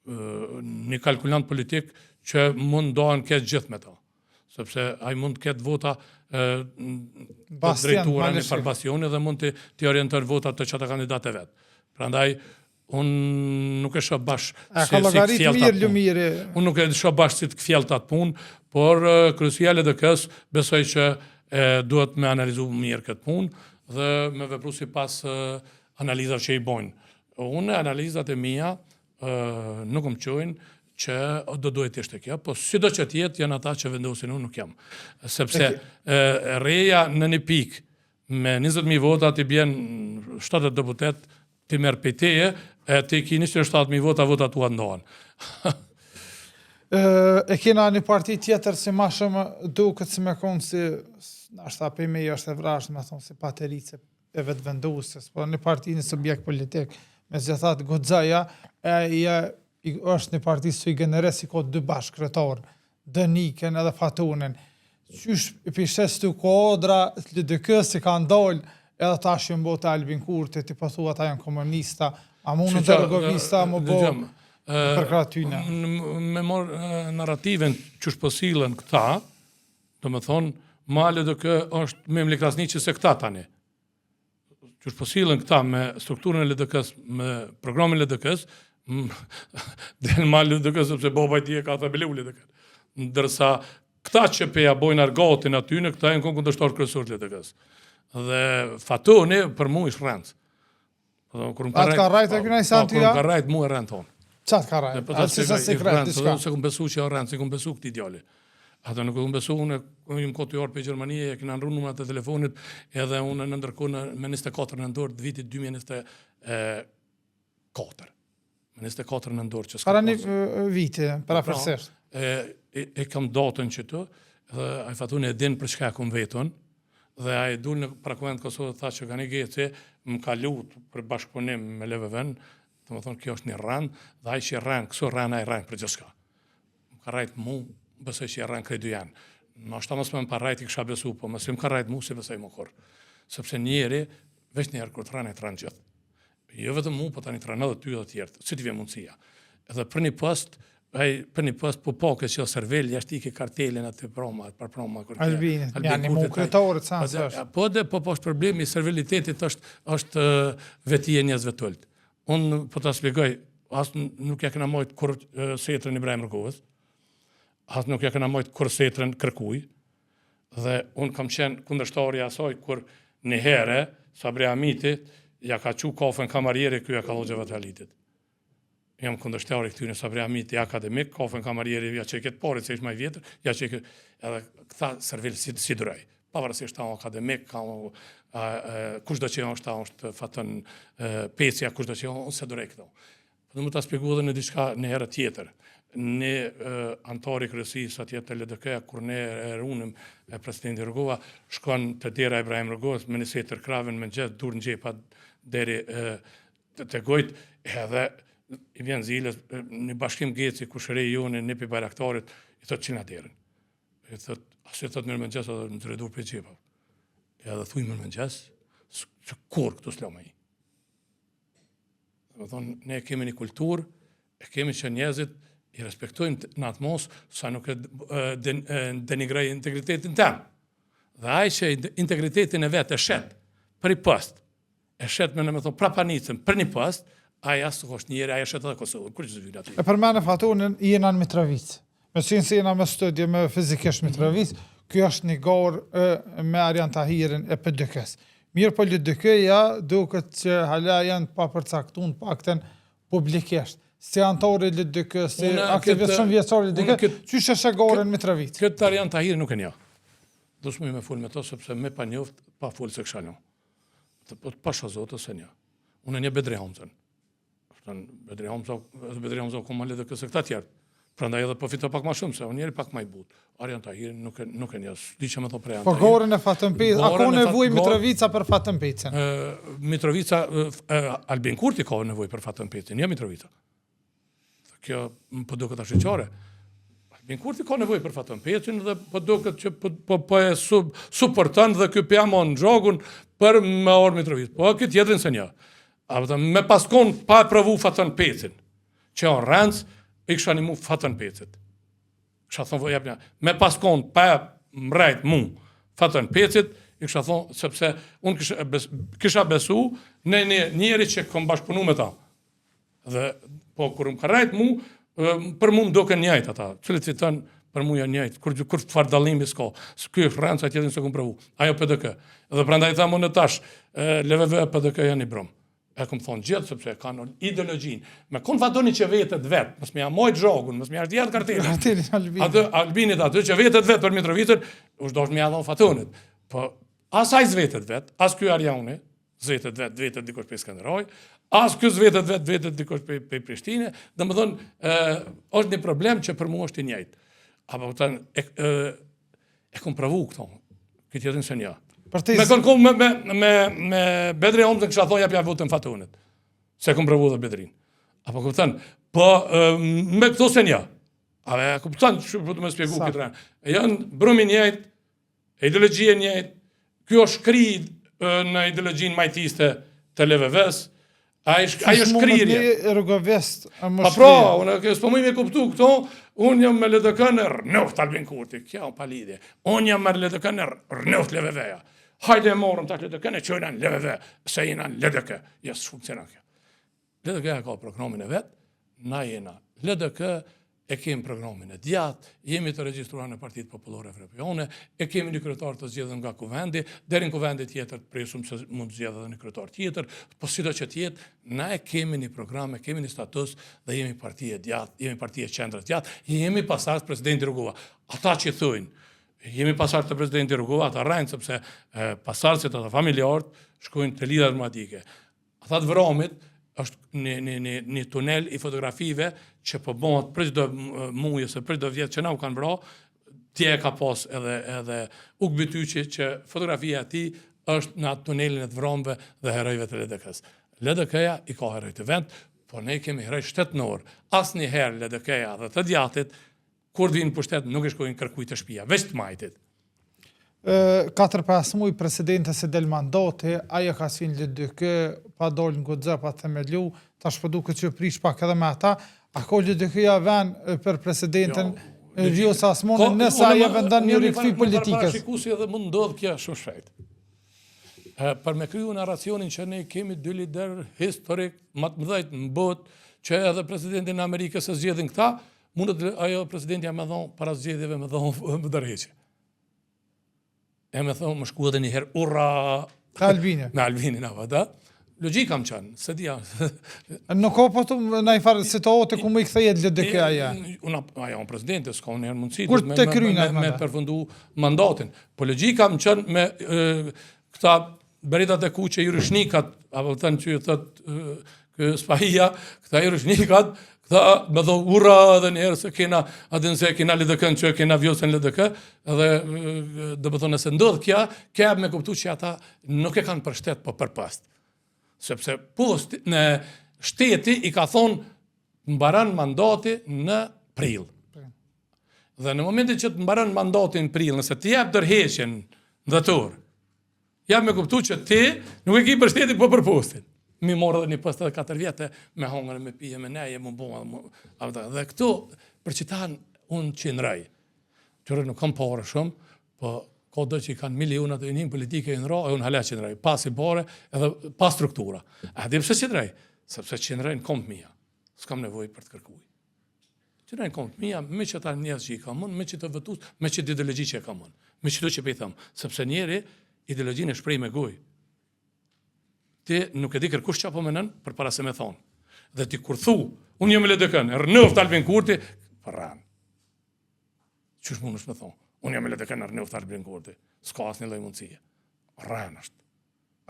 Një kalkulant politik që mund dohen këtë gjithë me ta. Sepse ai mund të ketë vota të drejtuara në farbacione dhe mund të orientojë votat të çata kandidatë vet. Prandaj unë nuk e shoh bash si kthjellta. Unë nuk e shoh bash si të kthjellta të punë, por kryesia e LDK-s besoj që duhet me analizu mirë këtë punë dhe me vepru sipas analizave që i bojnë. Unë analizat e mia nuk më qojnë që do duhet ishte kjo, po si do që tjetë janë ata që vendosin unë nuk jam. Sepse reja në një pikë me 20.000 vota ti bjen 70 deputet, ti merë pejteje, ti ki 27.000 vota tua ndohen. E kena një parti tjetër si ma shumë duket si me konë si, ashta për me është e vrashtë, me thonë si paterice e vetë vendusës, po një parti një subjekt politik, me zëthat Godzaja, është një parti sui generis, si ka 2 bashkëkretarë, Dëniken edhe Fatunin. Qysh pishes të kodra, LDK-s si ka ndalë, edhe ta shumë bote Albin Kurti, ti po thua ta janë komunista, a mundë dërgovista, më bo për kratyne. Me morë narrativen qysh posilën këta, do me thonë, ma LDK është me mliklasni që se këta tani. Qysh posilën këta me strukturën e LDK-s, me programin LDK-s, dhe në malë LDK-s, sepse baba i tije ka thabile u LDK-s. Ndërsa këta që peja bojnë argatin atyne, këta e në kundërshtar kryesor LDK-s. Dhe Fatoni për mu ish rëndë. Atë ka rajt e këna i santi ja? Kërëm ka rajt mu e rëndë tonë. Qatë ka rajt? Atë si sa sekret, diska? Se këmë besu që ja rëndë, se këmë besu këti ideali. Ata nuk këmë besu, unë jëmë kotë jarë për Gjermanie, e këna nërru numrat e telefonit, edhe unë në ndërkohë me 24 nëndorë të vitit 2024. Me 24 nëndorë që s'ka para një viti, para fërsesht. E kam datën që të, dhe a i Fatuni e din për shka kom vetën, dhe a i dul në prakuvent Kosovë tha që ka një geci, më ka lutë për bashkëpunim me LVV-n, të më thonë kjo është një rënd, dhe a i që rënd, këso rënd a i rënd për gjithka. Më ka rajt mu, besoj që i rënd krejdu janë. Në ashta mësë me më pa rajt i kësha besu, po mësë më ka rajt mu, si besoj më kur. Sepse njeri, veç njerë kur të rënd e të rënd gjithë. Jo vetëm mu, po tani të rënd edhe ty dhe tjertë, si t'i vje mundësia. edhe për një post, po pake që Servel jashtë i ke kartelin atë për proma. Albinit, janë mu kretaurët, sa nësë është. Po dhe po është problemi i servilitetit është vetije njëzve tëllët. Unë po të spjegoj, asë nuk ja këna mojtë kur setrën Ibrahim Rëgovës, asë nuk ja këna mojtë kur setrën Kërkuj, dhe unë kam qenë kundërshtari asaj kur një herë, Sabri Hamiti, ja ka qu kafën kamarjeri kjo ja ka logjeve të alitit. Jam kundërshtari këtyre Sabri Hamiti akademik, kafën kamarjeri ja që i këtë parit se ishë maj vjetër, ja që i këtë, edhe këta servil si dëraj. Pavarësisht ta akademik, kush do që është fatën pesja, kush do që unë se dëraj këto. Dhe më të spjegu edhe në diçka në herë tjetër. Në antari kryesisë atje të LDK, kur ne runëm e presidenti Rëgova, shkon të dera Ibrahim Rëgovës, me një setër kravën, me në gjithë, dur në gjepa deri të gojt, edhe i vjen zilës, një bashkim Geci, kushërej jone, një për bajraktarit, i thot qina derën. I thot, asë i thot mërë mëngjes, edhe në të redur për gjepa. Edhe thuj mërë mëngjes, që kur këtu s'loma i. Dhe thonë, ne kemi një kulturë, e kemi që njerëzit i respektojnë në atë mos, sa nuk e denigraj integritetin tem. Dhe aj që integritetin e vetë e shetë për i post, e shetë me thonë prapanicën për një post, aj asë të është njëri, aj e shetë edhe Kosovën. Kur që zhvira ati? E për mene fatonën, jena në Mitrovic. Me qenë se jena me studje me fizikisht Mitrovic, kjo është një garë me Arjan Tahirin e PDK-s. Mirë po LDK-ja duket që hala janë pa përcaktun pakten publikisht. Si antari LDK, si aktivist shumë vjeçari LDK, qysh e shegorën Mitrovic? Këtë Arjan Tahiri nuk e nja. Do s'muj me full me to, sepse me pa njoft, pa full se kësha njo. Pa shazotë se nja. Unë e një Bedri Hamzën. Bedri Hamzën kuma LDK se këta tjertë. Prandaj edhe po fito pak ma shumë, se unë njeri pak ma i but. Arjan Tahiri nuk e nja, di që me to prej Arjan Tahiri. Po gorën e Fatën Pecën, ako nevoj Mitrovica për Fatën Pecën? Mitrovica, Albin Kurti ka nevoj për Fatën Pecën, një Mitrovica. Kjo po duket a shqyqare. Albin Kurti ka nevoj për Fatën Pecën dhe po duket që po e supportan dhe kjo pjama në gjogun për me orë Mitrovica. Po këtë jetrin se një. Me paskon pa e provu Fatën Pecën, që janë rëndës, i kësha një mu Fatën Pecët. Kësha thonë vojep një, me paskon pa e mrejt mu Fatën Pecët, i kësha thonë, sepse unë kisha besu në njeri që kom bashkëpunu me ta. Dhe, po, kur më ka rejt mu, për mu më doke njajt ata, cilët si tënë, për mu janë njajt, kur të farë dalimi s'ka, kjo është rëndës atjetin se kom pravu, ajo PDK. Dhe prandaj thamu në tash, LVV PDK janë i bromë. E kom thonë gjithë, sepse e kanë ideologjinë. Me konë fatoni që vetët vetë, mësë me ja mojtë zhogun, mësë me ja shdjertë kartelin. Albinit aty që vetët vetë për Mitrovicën, është doshtë me ja dhonë fatonit. Po, asaj zvetët vetë, as kjo Arjauni, vetët dikosh për Skanderaj, as kjo vetët dikosh për Prishtine, dhe më thonë, është një problem që për mu është i njëjtë. Apo e kom pravu këto, këtë jetin se një. Me kërkom me Bedri Hamzën kësha thonë japja votën Fatonit. Se kom pravu dhe Bedrin. Apo këpëtan, po me këto se nja. A këpëtan, që përdu me spjegu këtë rënë. Janë brumi njëjtë, ideologjie njëjtë, kjo është kri në ideologjin majtiste të LVV-s, ajo është krirje. Pa pra, unë s'po më me kuptu këto, unë jam me LDK në rënoft Albin Kurti, kja unë pa lidhje. Unë jam me LDK në rënoft LVV-ja. Hajde e morëm të LDK në qojna në LVV, se jena në LDK. Jesë funksionan kjo. LDK ka programin e vetë, na jena LDK, e kemi programin e djatë, jemi të regjistruar në Partitë Popullore Evropiane, e kemi një kryetar të zgjedhur nga kuvendi, deri në kuvendi tjetër presum se mund të zgjedhë edhe një kryetar tjetër, po sido që tjetë, na e kemi një program, e kemi një status dhe jemi parti e djatë, jemi parti e qendrës djatë, jemi pasardhës presidenti Rugova. Ata që thojnë, jemi pasardhës të presidenti Rugova, ata rajnë sepse pasardhësit ata familjarët shkojnë të lidha dramatike. Ata të vëramit është një tunel i fotografive që po bëhet për çdo muaj ose për çdo vjet që na u kanë vra, tje ka pas edhe Ukbytyçi që fotografia e tij është në atë tunelin e të vramëve dhe herojve të LDK-s. LDK-ja i ka heroj të vend, po ne kemi heroj shtetënor. Asnjëherë LDK-ja dhe të djatit kur vinë pushtet nuk e shkojnë kërkuj të shtëpia, veç të majtit. 4-5 muaj presidente se del mandati, ajo ka sin LDK, pa dol në Goxha, pa themelu, tash po duket që prish pak edhe me ata, A ka LDK-ja vend për presidentin Vjosa Osmani nëse ai e vendon një rikthy politikës? Parashikuesi edhe mund ndodh kjo shumë shpejt. Për me kriju narracionin që ne kemi dy lider historik më të mëdhej në botë, që edhe presidentin e Amerikës e zgjedhin këta, mundet ajo presidentja me thonë para zgjedhjeve me thonë më dërheqe. E me thonë më shku edhe një herë ura Ka Albini. me Albinin apo da. Logjika më qenë, se dia. Nuk ka po të në i farë situatë ku më i kthejet LDK-ja. Ajo presidenti s'ka unë herë mundësi Kur të kryna me përfundu mandatin. Po logjika më qenë me këta beritat e kuqe jurishnikat, apo thënë që thot kë spahia, këta jurishnikat, këta me dho ura edhe njerë se kena, adin se kena LDK-n që kena Vjosën LDK, edhe dhe më thonë nëse ndodhë kja me kuptu që ata nuk e kanë për shtet, po për past. Sepse në shteti i ka thonë mbaran mandati në prill. Dhe në momentin që të mbaran mandatin në prill, nëse të jep dërheqjen dhëtor, jam me kuptu që ti nuk e ki për shtetin, po për postin. Mi morë edhe një post edhe 4 vjetë me hongër, me pije, me neje, më bo. Dhe këtu, për që tanë, unë qenëraj. Qërë nuk kam pare shumë, po ka do që i kanë milionat e njën politike i nëra, e unë halë qenëraj. Pas i bare, edhe pas struktura. A di pëse qenëraj? Sepse qenëraj në kompë mija. S'kam nevoj për të kërkuj. Qenëraj në kompë mija, me që ta njës që i kam unë, me që të vëtus, me që ideologi që i kam unë. Me që do që pe i thëmë. Sepse njeri, ideologjin e shprej me gojë. Ti nuk e di kërkush që apo menën për para se me thonë. Dhe ti kur thu, unë jam LDK-n, rënëft Albin Kurti, për ranë. Qysh mund është me thonë? Unë jam LDK-n, rënëft Albin Kurti. S'ka asë një lloj mundësie. Ranë është.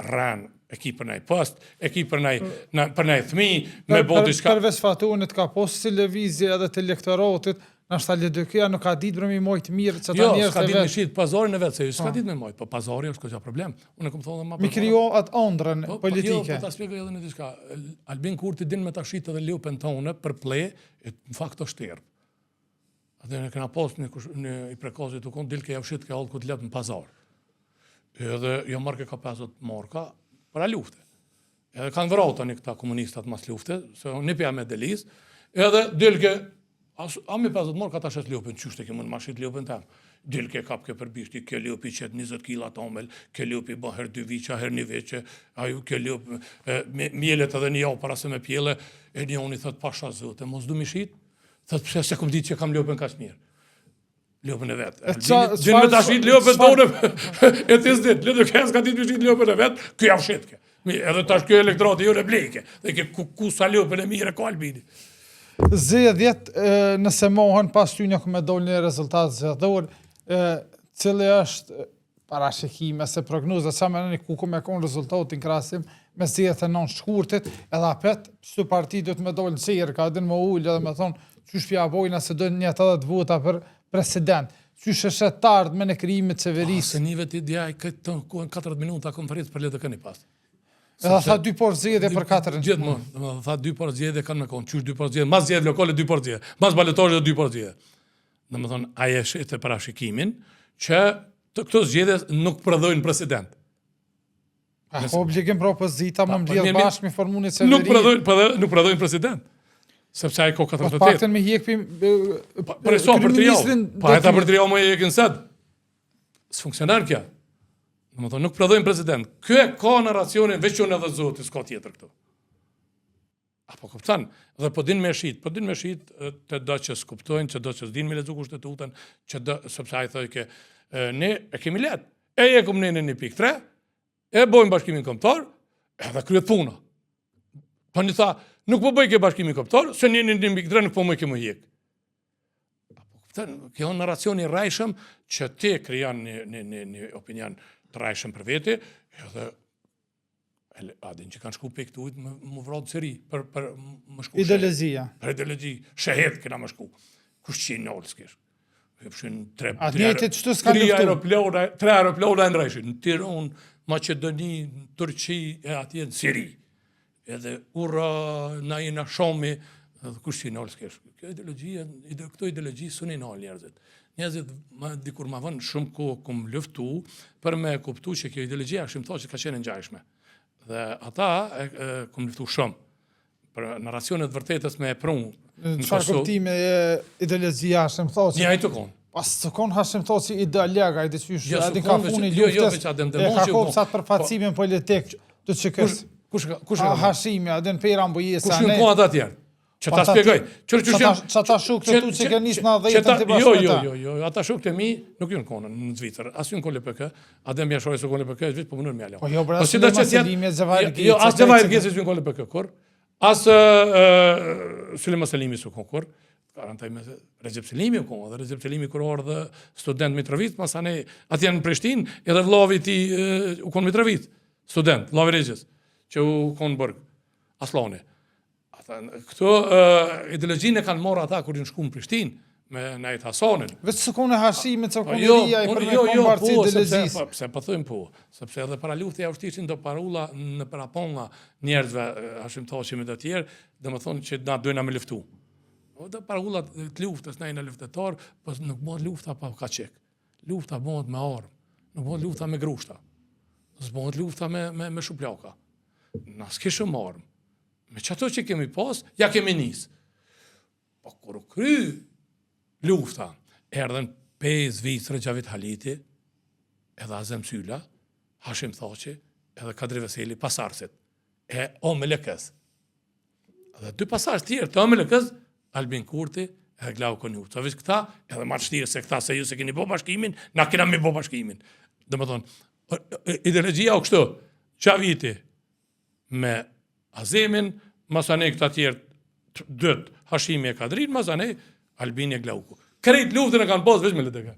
Ranë, e ki për nej post, e ki për nej thmi, me bodi shka. Përveç fatunit ka posë si lëvizje edhe të elektoratit, nashta LDK-ja nuk ka ditë për mi mojtë mirë që ta njerëz të vetë. Jo, s'ka ditë me shqitë pazarin e vetë, se s'ka ditë me mojtë, po pazari është këgja problem. Unë e këmë thonë dhe ma mi kryo atë ëndrën politike. Jo, po ta spjegoj edhe në diçka. Albin Kurti din me ta shitë edhe lupën tonë për ple, në fakt është tërë. Atë në këna post në i prekozit të konë, dilke ja shqitë ke allë ku të letë në pazar. Edhe jo marke ka 50 marka për a lufte. Edhe kanë vrauta një këta komunistat mas lufte, se një pja me delis, edhe dilke a mi 50 marka ta shes lupën, qështë e ke mund ma shqit lupën tem. Dilke kap ke përbishti, ke lupi qëtë 20 kila tomel, ke lupi ba her 2 viqa, her 1 veqe, aju ke lupi, mjelet edhe një jau para se me pjele, e një unë i thët pasha zote, mos du mi shqit, thët pse se kum ditë që kam lupën ka shmirë. Lupën e vetë. Gjenë me ta shqit lupën tonë, e tis dit, lidhë kësë ka ditë me shqit lupën e vetë, kjo ja shqit ke. Edhe tash kjo elektrati jo në bleke, dhe ke ku sa lupën e mire ka Albini. Zgjedhjet nëse mohën pas ty një me dol një rezultat zgjedhor, cili është parashikime se prognoza sa më në ku me kon rezultatin krahasim me zgjedhjet e nënshkurtit, edhe apet çdo parti do të më dolë në sirë, ka din më ul edhe më thon çysh pja bojna se do një 80 vota për president. Qysh është të ardhme në krijimin e qeverisë. Se nive ti djaj këtë 40 minuta konferencë për LDK-n pas. Edhe tha 2 por zgjedhje për 4. Gjithmonë, tha 2 por zgjedhje kanë me konë, qysh 2 por zgjedhje, mas zgjedhje lokale 2 por zgjedhje, mas balotazhe 2 por zgjedhje. Domethënë, ai e shitë parashikimin që këto zgjedhje nuk prodhojnë president. Obligim për opozita më mbledh bashkë me formunë qeveri. Nuk prodhojnë president. Sepse ai ka 48. Po paktën me hjekpim për sa për 3 javë. Po ata për 3 javë më hekin sot. S'funksionar kjo. Domethënë nuk prodhojnë president. Ky ka narracionin veç unë edhe Zoti, s'ka tjetër këtu. Apo kupton? Dhe po din me shit të do që s'kuptojnë, që do që s'din me lexu kushtetutën, që do sepse ai thotë që ne e kemi let. E jekum ne në 1.3, e bojmë bashkimin kombëtar, edhe kryet puna. Po një tha, nuk po bëj ke bashkimin kombëtar, se ne në 1.3 nuk po më kemi hjek. Apo kupton? Kjo është narracioni i rrajshëm që ti krijon një opinion të rrajshëm për vete, edhe adin që kanë shku pe këtu më vrodë sëri për më shku ideologia. Për ideologi, shehet këna më shku. Kush që i nëllës kesh? Tre aeroplona në rejshin, në Tiron, Macedoni, Turqi, e atje në Siri. Edhe ura, na i në shomi, kush që i nëllës kesh? Këto ideologi së një nëllë njerëzit. Njerëzit dikur ma vënë shumë kohë këmë luftu për me kuptu që kjo ideologia shimëto që ka qenë në gjajshme. Dhe ata këmë luftu shumë për narracionet vërtetës me e prunë. Në çfarë kuptimi ideologjia Hashim Thaçi? Një ai të konë. Pas të konë Hashim Thaçi ideolog, ai diçysh, Jo, ai ka funi luftës. E ka kopsat për facimin politik të çikës. Kush Hashimi, adën Pera Mbujesa. Kush nuk po ata të tjerë? Që ta shpjegoj. Çata shokët tu që kanë nisë në 10 të bashkëta. Jo, ata shokët e mi nuk janë konë në Zvicër. As janë konë LPK, Adem Jashori së konë LPK, vetë po punojnë me ala. Po jo, as Selimi Xhavari Geci. Jo, as Xhavari Geci së konë LPK kur. As Sulejman Selimi së konë kur. Garantaj me Recep Selimi u konë, dhe Recep Selimi kur ardhe student Mitrovic, masane atje në Prishtinë, edhe vllavi i tij u konë Mitrovic, student, vllavi Regjës, që u konë Burg, Aslani. Këto ideologjinë e kanë marrë ata kur në shku në Prishtinë me Najt Hasanin. Vetë së kone Hashimit, së koneria i për me kombartë ideologjisë. Pse po thëjmë po, sepse edhe para luftës ja ushtishin do parulla në paraponga njerëzve Hashim Thaçi me të tjerë, dhe më thonë që na dojna me luftu. Dhe parullat të luftës, na jena luftetar, po nuk bëhet lufta pa kaçek. Lufta bëhet me armë, nuk bëhet lufta me grushta. S'bëhet lufta me shuplaka. Na s'kishëm armë. Me çato që kemi pas, ja kemi nis. Po kur u kry lufta, erdhen 5 Zvicrë Xhavit Haliti, edhe Azem Syla, Hashim Thaçi, edhe Kadri Veseli, pasarësit, e OMLK-s. Dhe 2 pasarës tjerë të OMLK-s, Albin Kurti, edhe Glauko Nuca. Veç këta, edhe ma të shtirë se këta se ju se keni bo bashkimin, na kena me bo bashkimin. Dhe më thonë, ideologjia u kështu, Xhaviti me Azemin, masane këta tjerë dët, Hashimi e Kadrin, masane Albini e Glauku. Krejt luftën e kanë posë veç me LDK.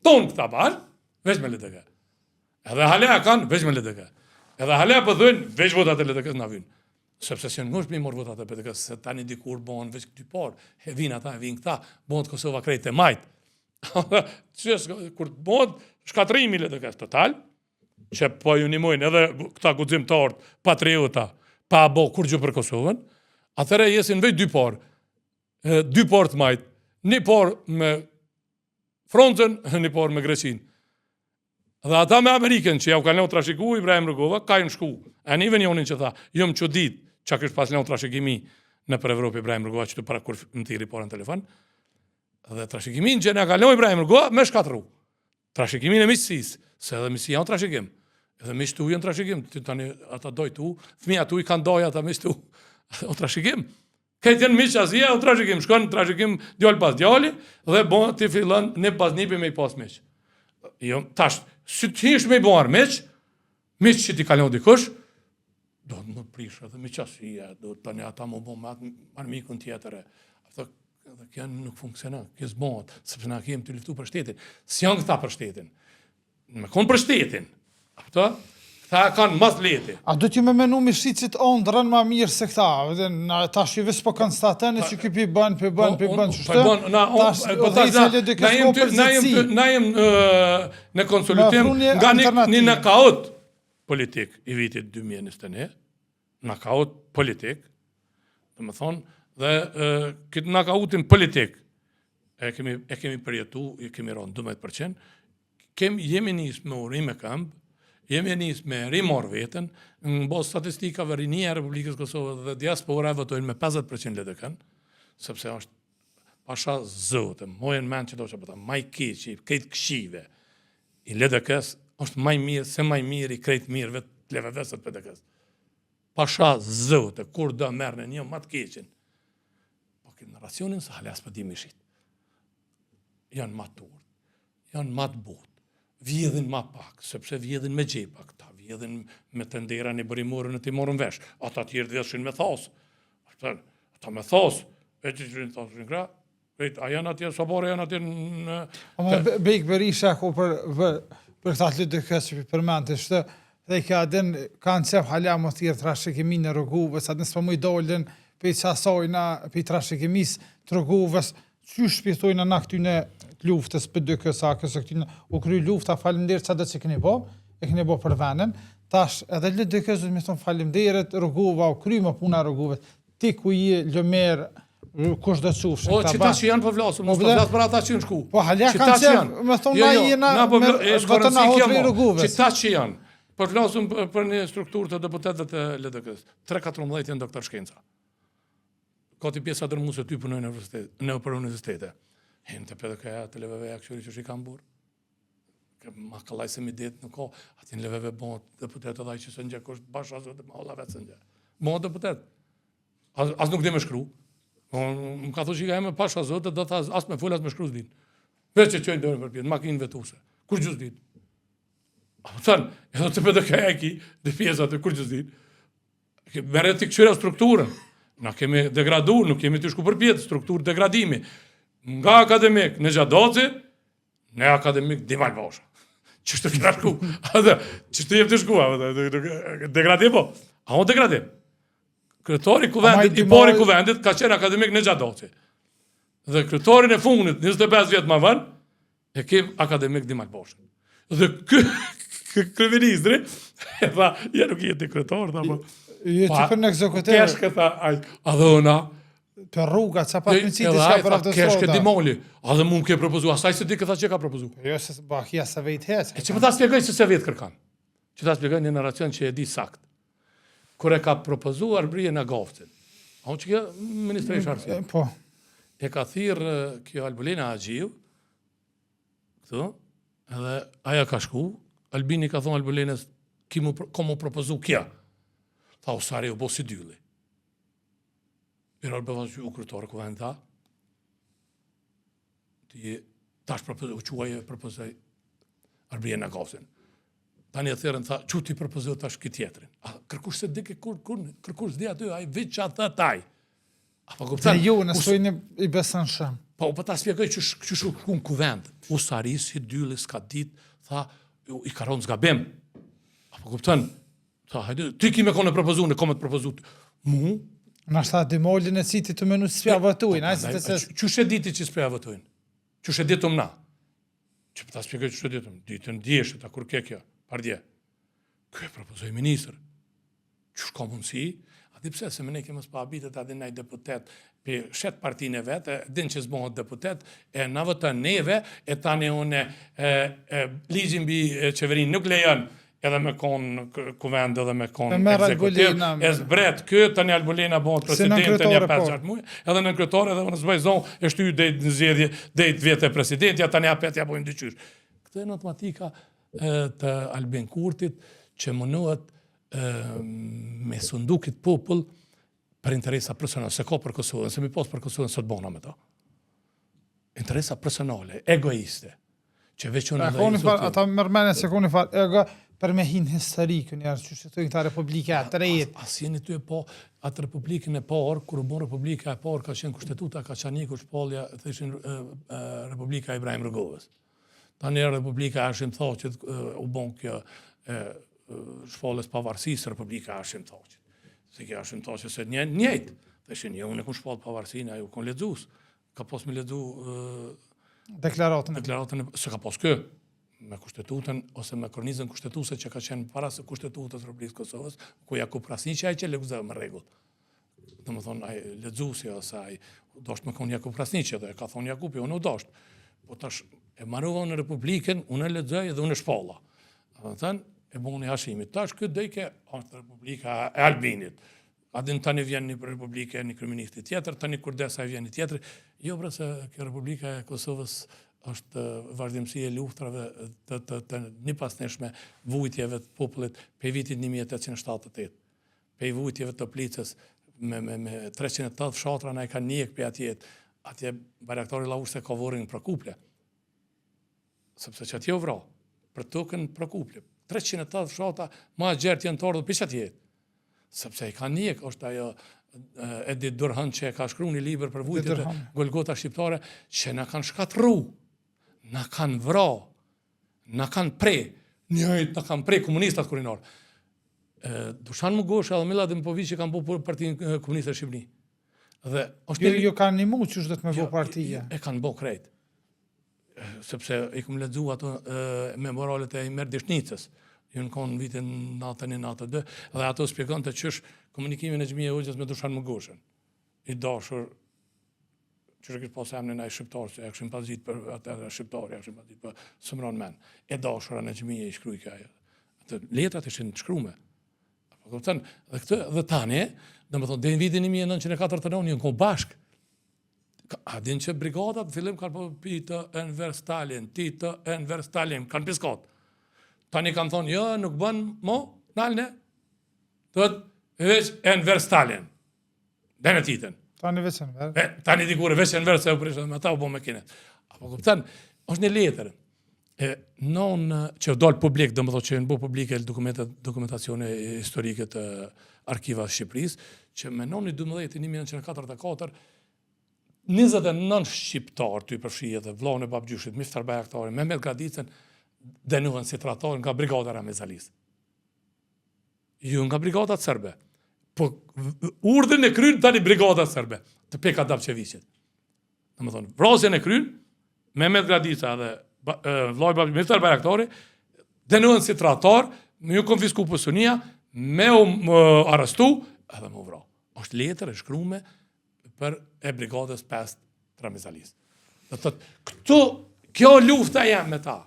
Tonë këta balë, veç me LDK. Edhe halea kanë, veç me LDK. Edhe halea përdojnë, veç votat e LDK-s na vynë. Sepse që nuk është me i morë votat e PDK, se tani dikur bëhen veç këty parë, e vinë ata, e vinë këta, bëhen të Kosova krejt e majtë. Kur bëhen shkatrimi LDK-s total, që po ju nimojnë edhe këta guximtarët, patriota, pa bo kur gjë për Kosovën, atëre jesin veç 2 parë, 2 parë të majtë, 1 parë me Froncën, 1 parë me Greqinë. Dhe ata me Amerikën, që ja u kanë leo trashiku Ibrahim Rugova, ka ju në shku. E një venjonin që tha, jom që dit, që kështë pas leo trashikimi në për Evropë Ibrahim Rugova, që të para kur më tiri parë në telefon. Dhe trashikimin që ne ka leo Ibrahim Rugova, me shkatru. Trashikimin e misësis, se edhe misësia janë trashikim. Edhe misë tu janë trashikim, tani ata doj tu, fëmija tu i kanë doj ata misë tu, o trashikim. Këtë janë misë azia, o trashikim, shkon trashikim djallë pas djalli, dhe bon të fillon një pas nipi me i pas miqë. Jo, tash, si të hish me i bon armiq, miq që ti kalon dikush, do të më prishë edhe miqasia, do të tani ata më bon me armikun tjetëre. Ata kjo nuk funksionon, kjo s'bëhet, sepse na kemi të luftu për shtetin. S'janë këta për shtetin. Me konë për shtetin. Këta kanë mas leti. A do t'ju me menu mi shqicit ondrën ma mirë se këta? Ta shqivis po konstateni që këpi bën, që shtë? Na jem në konsolitim nga një nakaut politik i vitit 2021, nakaut politik, dhe më thonë, dhe këtë nakautin politik e kemi përjetu, e kemi ronë 12%, jemi njës me urim e këmbë, jemi njës me rimor vetën, në bos statistikave rinia e Republikës Kosovë dhe diaspora votojnë me 50% LDK-n, sepse është pasha zote, mojen men që do që pëta, maj keqi, krejt këshive, i LDK-s është maj mirë, se maj mirë i krejt mirë vetë leve vesët PDK-s. Pasha zote, kur do mërë në një matë keqin. Po këtë në racionin se halas për dimi shqit. Janë matur, janë matë botë. Vjedhin ma pak, sepse vjedhin me gjepa këta, vjedhin me të ndera një bërimorën e të morën vesh. Ata tjerë vjedhin me thosë. Ata me thosë, e që që në thosë në kra, a janë atje, sabore janë atje në... Bejk Berisha, ku për këta të lytë kësë që përmente, shtë, dhe ka adin, kanë qef halja më thirë trashikimi në rëguvës, adin së për mu i dollin, për i qasojna, për i trashikimis të rëguvës, që shpithojnë në këtyne luftës për dy kësa, kësë këtyne u kry lufta, falimderit që që këni bo, e këni bo për venin, tash edhe lytë dy kësë, me thonë falimderit, rëguva, u kry më puna rëguvës, ti ku i lëmerë, kush dhe qufshë. O, qita që janë për vlasë, më së vlasë për ata që në shku. Po, halja kanë qenë, me thonë na jena, vëtë na hotri rëguvës. Qita që janë, për vlasëm për një strukturë të deputetëve të LDK-s, 3-14 janë doktor shkenca. ka t'i pjesa dërmuese ty punojnë për universitete. Hen të PDK-ja, të LVV-ja, këshuri që shi kam burë. Ma kalaj se mi ditë nuk ka, ati në LVV bon deputet edhe ai që së ngjek është bashkë asë dhe ma olla vetë së ngjek. Bon deputet. As nuk dhe me shkru. Më ka thë që i ka e me pasha zote, dhe tha as me full, as me shkru s'din. Veç që qojnë dërën për pjetë, makinë vetuse. Kur që s'din? A më thënë, edhe të PDK-ja ki, dhe pjesat e kur që s'din. Mere t'i këqyra strukturën. Na kemi degradu, nuk kemi t'i shku për pjetë, strukturë degradimi. Nga akademik në Gjadoci, në akademik Dimal Basha. Qështë të kena shku? Qështë të jem të shku? Degradim po? A unë degradim. Kryetori kuvendit, i pori kuvendit, ka qenë akademik në Gjadoci. Dhe kryetorin e fundit, 25 vjetë ma vën, e kem akademik Dimal Basha. Dhe kryeministri, e tha, ja nuk jeti kryetor, tha po. Je që për në ekzekutiv. Keshke tha, a dhe ona, të rruga, ca pak në qitë që për autostrada. Keshke dimoli, a dhe mund ke propozu, asaj se di këtha që ka propozu. Jo, se bahia se vejt hec. E që më ta spjegoj se vetë kërkan. Që ta spjegoj një narracion që e di sakt. Kër e ka propozu Arbrije në Goftin. A unë që kjo ministre i Sharësia. Po. E ka thirë kjo Albulina Agjiu, këtu, edhe aja ka shku, Albini ka thonë Albulinës, ka mu propozu kja. Tha u sari u bo si dylli. Mirë bëva që u kryetore kuvend tha, ti tash u quaj propozoj Arbrije në Goftin. Tani e thirën tha, që ti propozoj tash këtë tjetërin. Kërkush se dike kërkush s'di aty, a i vitë që atë taj. Dhe ju, nësoj një i besan shëm. Po ta spjegoj që shu kun kuvend. U sari si dylli s'ka dit, tha, i karon zgabim. Apo kuptën, tha, hajde, ti ki me kone propozu, ne kome të propozu. Mu? Në ashtë ta dimolin e citi të menu s'pja vëtujnë. Që shë diti që s'pja vëtujnë? Që shë ditëm na? Që ta spjegoj që shë ditëm? Ditën djeshe, ta kur ke kjo, pardje. Kjo e propozoj minister. Që shko mundësi? A di pse, se me ne kemë s'pa abitet a din naj deputet për shet partine vetë, din që s'bohët deputet, e në vëtën neve, e tani une ligjin bi qeverin nuk lejon, edhe me konë kuvend edhe me konë ekzekutiv, e zbret këtë të një Albulina bon presidente një 5-6 mujë, edhe në kryetore edhe në zbajzon e shty dhejt në zjedhje, dhejt vjetë e presidentja, të një apet ja bojnë dyqysh. Këtë e në matematika të Albin Kurtit që mënohet me sundukit popull për interesa personale, se ka për Kosovën, se mi pos për Kosovën sot bona me ta. Interesa personale, egoiste, që veç unë dhe ata mërmene se koni fal ego për me hinë historikë njerë që shëtojnë këta republika të rejtë. As jeni ty e po, atë republikën e parë, kur u bon republika e parë, ka qenë kushtetuta Kaçaniku, shpallja, thëshin Republika Ibrahim Rëgovës. Tani Republika Hashim Thaqit u bon kjo shpallës pavarësisë Republika Hashim Thaqit. Se kjo Hashim Thaqit se njëjtë, thëshin jo, unë e kun shpallë pavarësinë, ajo kun lexues. Ka pos me lexu deklaratën. Se ka pos kë, me kushtetutën ose me kronizën kushtetuse që ka qenë para së kushtetutës Republikës Kosovës, ku Jakub Krasniqi ai që lexoi me rregull. Domethënë ai lexuesi ose ai dosht me kon Jakub Krasniqi dhe ka thonë Jakupi, unë u dosht. Po tash e marrova në Republikën, unë e lexoj dhe unë e shpalla. Domethënë e boni Hashimit. Tash këtë dojke është Republika e Albinit. Adin tani vjen një Republike, një kryeministi tjetër, tani kur desa vjen një tjetër. Jo bre se kjo Republika e Kosovës është vazhdimësi e luftrave të një pasneshme vujtjeve të popullit pe vitit 1878. Pe vujtjeve të Plicës me 380 fshatra na e ka njek pe atje baraktori lavush se ka vorin Prokuplje. Sepse që atje u vra, për tokën Prokuplje. 380 fshatra ma gjertë janë të ardhur për që atje. Sepse i ka njek, është ajo Edith Durhan që ka shkru një liber për vujtjet e Golgota shqiptare, që na kanë shkatru, na kanë vra, na kanë pre, njëjt na kanë pre komunistat kurinar. Dushan Mugosha dhe Milad Dempovici kanë bu partinë komuniste Shqipëni. Dhe jo kanë një mu që është dhe të me bu partija. E kanë bu krejt. Sepse i këmë ledzu ato memoralet e Imer Dishnicës. Ju në konë në vitin 91-92, dhe ato spjegon të qësh komunikimin e Xhmije Hoxhës me Dushan Mugoshën. I dashur, që kështë pas emnin e shqiptarë, se e këshim pazit për atërë shqiptarë, e këshim pazit për Sëmron Men. E dashura në Xhmije i shkrujka ajo. Atë letrat ishin shkrume. Kupton? Dhe këtë dhe tani, domethënë deri në vitin 1949 janë kohë bashk. A din që brigadat fillim kanë po Tito Enver Stalin, Tito Enver Stalin, kanë piskat. Tani kanë thonë, jo, nuk bën mo, nalne. Thot, veç Enver Stalin. Dhe me titën. Tani veç Enver. Tani dikur veç Enver se u prishën me ta u bo me kinet. Apo kupton, është një letër. Non që dal publik, domethënë që në bo publike dokumentacione historike të arkiva Shqipërisë, që me noni 12/1944 29 shqiptar ty përfshihet dhe vllahun e babgjyshit Miftar Bajaktari, Mehmet Gradicën dënuan si trator nga brigada Ramizalis. Ju nga brigadat serbe. Po urdhën e kryen tani brigada serbe të Peka Dabçeviçit. Domethënë vrasjen e kryen Mehmet Gradica dhe vllai babgjyshit Miftar Bajaktari dënuan si trator, me ju konfisku posunia, me u arrestu edhe më vra. Është letër e shkruar për e brigadës 5 të Ramizalis. Dhe thotë, kjo lufta jam me ta.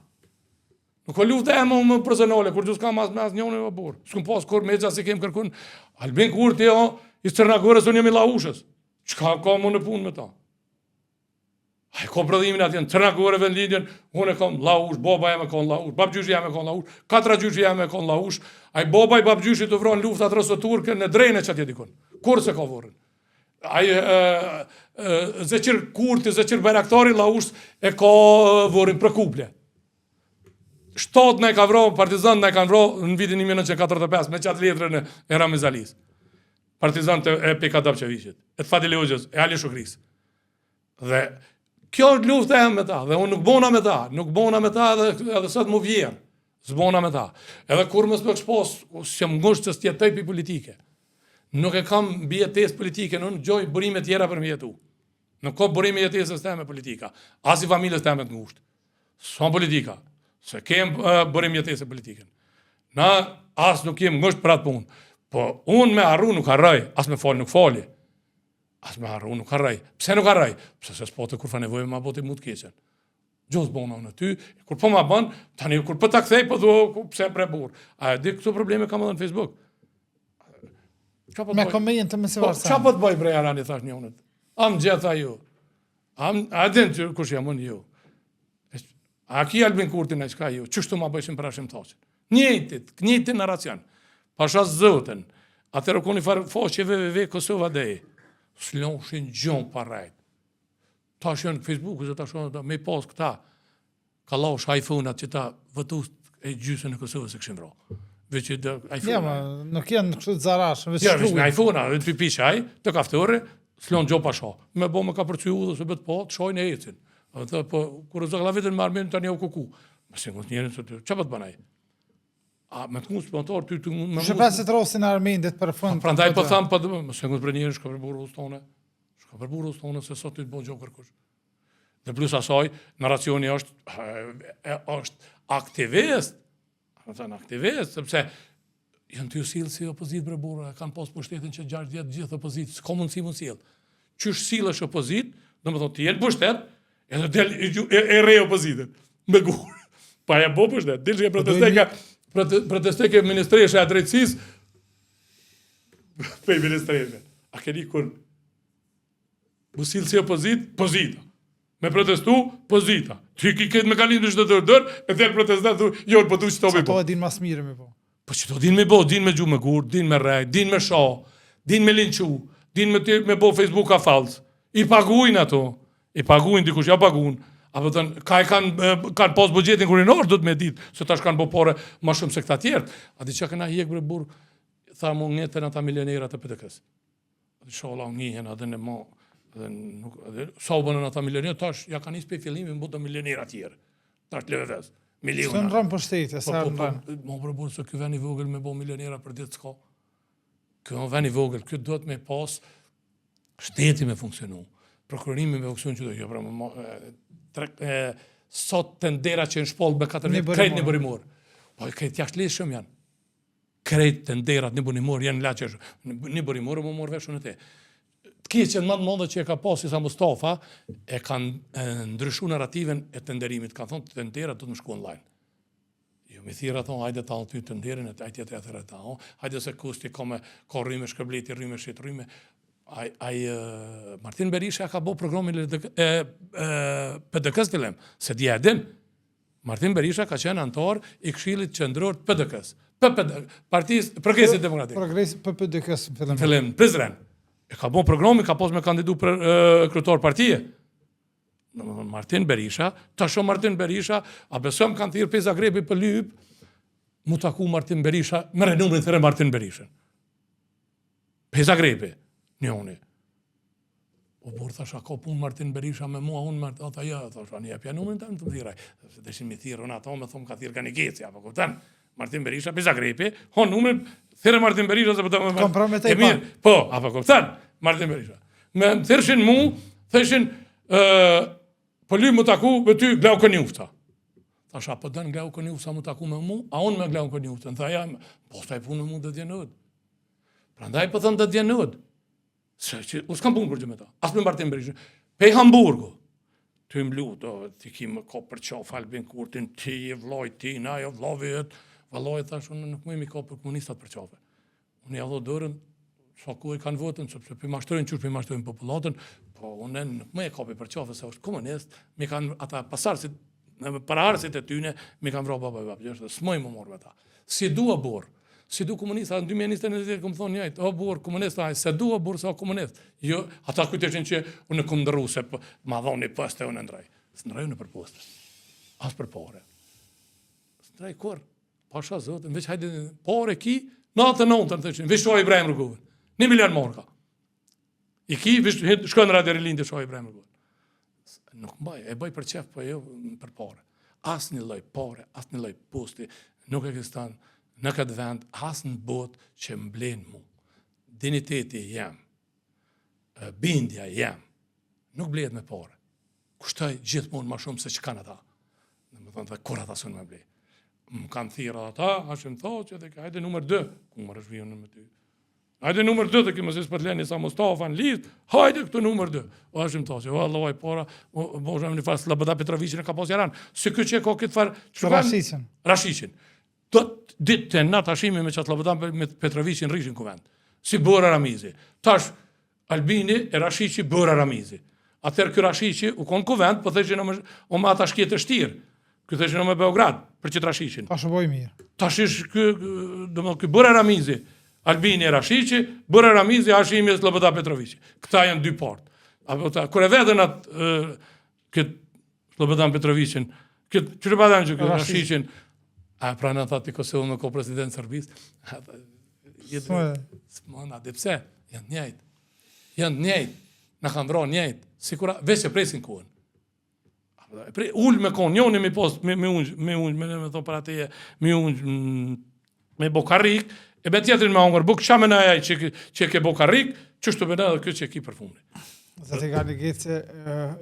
Nuk o lufta jam më personale, kur du s'kam as njone më burë. S'kum pas kur me si kem kërkun, Albin Kurti, i Stërnagorës, unë jam i Laushës. Qka ka më në punë me ta? A i ka prodhimin atje, në Stërnagorë vendlindjen, unë e kam Laush, baba jam e kam Laush, babgjyshi jam e kam Laush, 4 gjyshi jam e kam Laush, a i baba i babgjyshi të vronë luftat rësoturke në drejnë që atje dikon. Kur se ka vorën? Zeqir Kurti, Zeqir Bajraktari, Laush e ka vorin për kuple. 7 në e ka vro, partizan në e ka vro në vitin 1945 me qatë letrën e Ramizalis. Partizan të e Peka Dabçeviçit, e të Fadili Hoxhës, e Ali Shukris. Dhe kjo lufta e me ta, dhe unë nuk bona me ta edhe sot mu vjerë, s'bona me ta. Edhe kur më s'pëk shpos, që më ngusht që s'tjetoj për politike. Nuk e kam bjetes politike, nuk gjoj burime tjera për me jetu. Nuk ka burime jetesës teme politika, as i familjes teme të ngusht. S'ka politika. Se kem bërim jetese politiken. Na as nuk jem ngusht për atë punë. Po unë me arru nuk harroj, as me fal nuk fali. As me arru nuk harroj. Pse nuk harroj? Pse se s'po të kur fa nevojë ma boti mu të keqen. Gjos bona në ty, kur po ma bën, tani kur po ta kthej po thua pse bre burr. A di këto probleme kam edhe në Facebook. Me komentin të mëse varsa. Çfarë po të bëj bre Arani thash një unë. Am gjetha ju. A din kush jam unë ju. A ki Albin Kurti në qka ju, qështu ma bëjshim për ashim thashin. Njëtit naracion. Pasha zotën, atër u koni faqe www Kosova Day, s'lonshin gjon parajt. Ta shën në Facebooku, zë ta shën me pas këta, ka laush iPhone-at që ta vëtus e gjysën e Kosovës e këshim vro. Veq e iPhone-a. Ja, ma, nuk janë kështu të zarash, veç ja, me iPhone-a, dhe të pishaj, të kaftore, s'lon gjo pasha. Me bo me ka përcu dhe se bet po, të shojnë e ecin. Ata po kur zë glavitën me armen tani u kuku. Me singut njerën se çfarë po të banaj? A me të ngus spontor ty me. Shpesh se trosin armendet për fund. Prandaj po tham po me singut për njerën shka për burrës tonë. Shka për burrës tonë se sot ti të bën gjë kërkush. Dhe plus asaj, narracioni është aktivist. Ata janë aktivist sepse janë ty sill si opozitë për burrë, kanë pas pushtetin që 6 vjet gjithë opozitë, s'ka mundësi mund sill. Qysh sillesh opozitë, domethënë ti je në pushtet, edhe del e re opozitën, me gurë. Pa e bo pushtet, del që e protestoj ke ministreshe a drejtësis, pej ministreshe. A keni kur busil si opozit, pozita. Me protestu, pozita. Ti ki këtë mekanizmë që të dërë, e del protestat, jo, po du që to me bo. Sa to e din mas mire me bo. Po që to din me bo, din me gju me gurë, din me rej, din me sha, din me linqu, din me bo Facebook a falsë. I paguin ato. I paguin dikush, ja paguin. Apo thënë, ka e kanë pas bugjetin kurinor, do të me ditë, se tash kanë bopore ma shumë se këta tjertë. A di që këna hjek bre burë, tha mu ngetën ata milionerat të PTK-s. A di shola ngihen, a dhe në ma, sa u bënën ata milionerat, tash ja kanë ispe fillimin, më të milionerat tjerë. Tash të leveves, miliona. Së në rëmë për shtete, sa në rëmë. Ma bre burë, se kjo veni vogël me bo milionerat për ditë s'ka. Kjo veni vogël, kjo do të me pas shteti me funksionu. Prokurorimi me funksion që do jo, sot të ndera që në shpollë me 4 vjetë, krejt një bërimor. Po krejt jashtë lishëm janë. Krejt të nderat një bërimor janë laqesh. Një bërimor më morë veshën e te. Të keqen më të mëndë që e ka pasi sa Mustafa, e kanë ndryshu narrativen e të nderimit. Kanë thonë të nderat do të më shku online. Jo, mi thira thonë, hajde ta ty të nderin, e taj tjetër e thire ta, hajde se kusti ka rryme shkërbleti, rryme shqit rryme. Martin Berisha ka bo programin PDK-s filem, se dje edin. Martin Berisha ka qenë antar i Këshillit Qendror të PDK-s. Partisë Progresit Demokratik. PDK-s filem Prizren. E ka bo programin, ka pos me kandidu për kryetar partije. Martin Berisha, Martin Berisha, a besëm kanë thirë për Zagrebi për lyp, mu taku Martin Berisha, me renumrin thire Martin Berishën. Për Zagrebi, njoni. O burë, thasha, ka pun Martin Berisha me mua, unë Martin, ata ja, thasha, një apja numrin të më thiraj. Deshin mi thirë, unë ato me thomë ka thirë ka një geci, apo këtan. Martin Berisha, për Zagrebi, hon numrin, thire Martin Berisha, se pëtë me... Komprometej pa. Po, apo këtan, Martin Berisha. Me thirshin mu, theshin, po lyp më taku me ty Glauko Njufta. Thasha, po dënë Glauko Njufta më taku me mu, a unë me Glauko Njufta. Në thaja, po staj punë mu dhe djenëd. Prandaj po thënë dhe djenëd. Se që, u s'kam punë për gjë me ta. As me Martin Berisha. Pej Hamburgu. Ty më lutë, ti ki më ko për qof Albin Kurtin, ti e vloj, ti, na jo vlovijet. Vloj, thash, unë nuk më imi ko për komunistat për qofe. Unë ja dho dërën, sa ku e kanë votën, sepse për mashtrojnë qërë për mashtrojnë popullatën, po unë nuk më e kopi për qofe, se është komunist, mi kanë ata pasarësit, pararësit e tyne, mi kanë vro baba e babë, s'moj më morë me ta. Si dua borë, si du komunista, në 2021 këmë thonë njajtë, o borë, komunista, se dua borë, se o komunist. Jo, ata kujteshin që unë këmë ndërru, se ma dhoni poste, unë ndrej. Së ndrej unë për poste, as për pare. Së ndrej kur, pasha zotën, veç hajde, pare ki, 99 të thëshin, veç shoj Ibrahim Ruguvën. 1 milion marka. I ki, shkojnë në Radio Rilin të shoj Ibrahim Ruguvën. Nuk mbaj, e bëj për qef, po jo për pare. As një loj pare, as një loj posti, nuk ekziston në këtë vend, as në botë që mblen mu. Diniteti jam, bindja jam, nuk blehet me pare. Kushtoj gjithmonë ma shumë se që kanë ata. Në më thonë dhe kur ata sënë me blej. Më kanë thira ata, ashtë më thotë që dhe ka hajde numër 2, ku më rëshvion në më ty. Hajde numër 2 të këmë zisë për të leni sa Mustafa në listë, hajde këtë numër 2. O ashtë më thotë që, o Allah, para, bo shëmë një farë Slobodana Petrovicin e ka pas jaran. Se këtë që e ka këtë farë... Rashicin. Ditë të natë ashimi me qatë Slobodana Petrovicin rishin kuvend. Si Bora Ramizi. Tash, Albini e Rashici Bora Ramizi. Atër kë Rashici u konë kuvend, po theshin o me ata shkjetë të shtirë. Kë theshin o me Beograd, për qëtë Rashicin. Tash boj mirë. Tash ish kë Bora Ramizi, Albini e Rashici, Bora Ramizi, Hashimi e Slobodana Petrovici. Këta janë dy partë. Kër e vedhen atë këtë Slobodana Petrovicin, këtë qërë badam që këtë Rashicin, pra në thati Kosovë me ko president Serbis, s'mona, dhe pse, janë njajtë. Janë njajtë, në kanë vro njajtë, sikura, veç e presin kuën. Ullë me konë, njoni me post, me unë, me thonë për ateje, me unë, me bokarrik, e be tjetërin me hongër, buk qa me në ajaj që ke bokarrik, qështu me në dhe këtë që ki përfumri. Zati Gali Geci,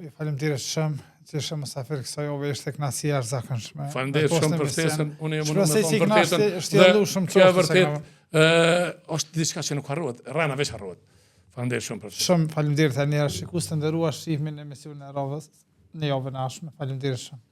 i falemderit shumë, që ishe mësafir kësaj ove ishte knasi jashtëzakonshme. Falemderit shumë për ftesën, unë e më në thonë vërtetën, dhe kjo vërtet, është diçka që nuk harruat, rana veç harruat. Falemderit shumë për ftesën. Shumë falemderit e njerë shikus të ndërrua shihmin e emisionin e radhës, në javën e ardhshme. Falemderit shumë.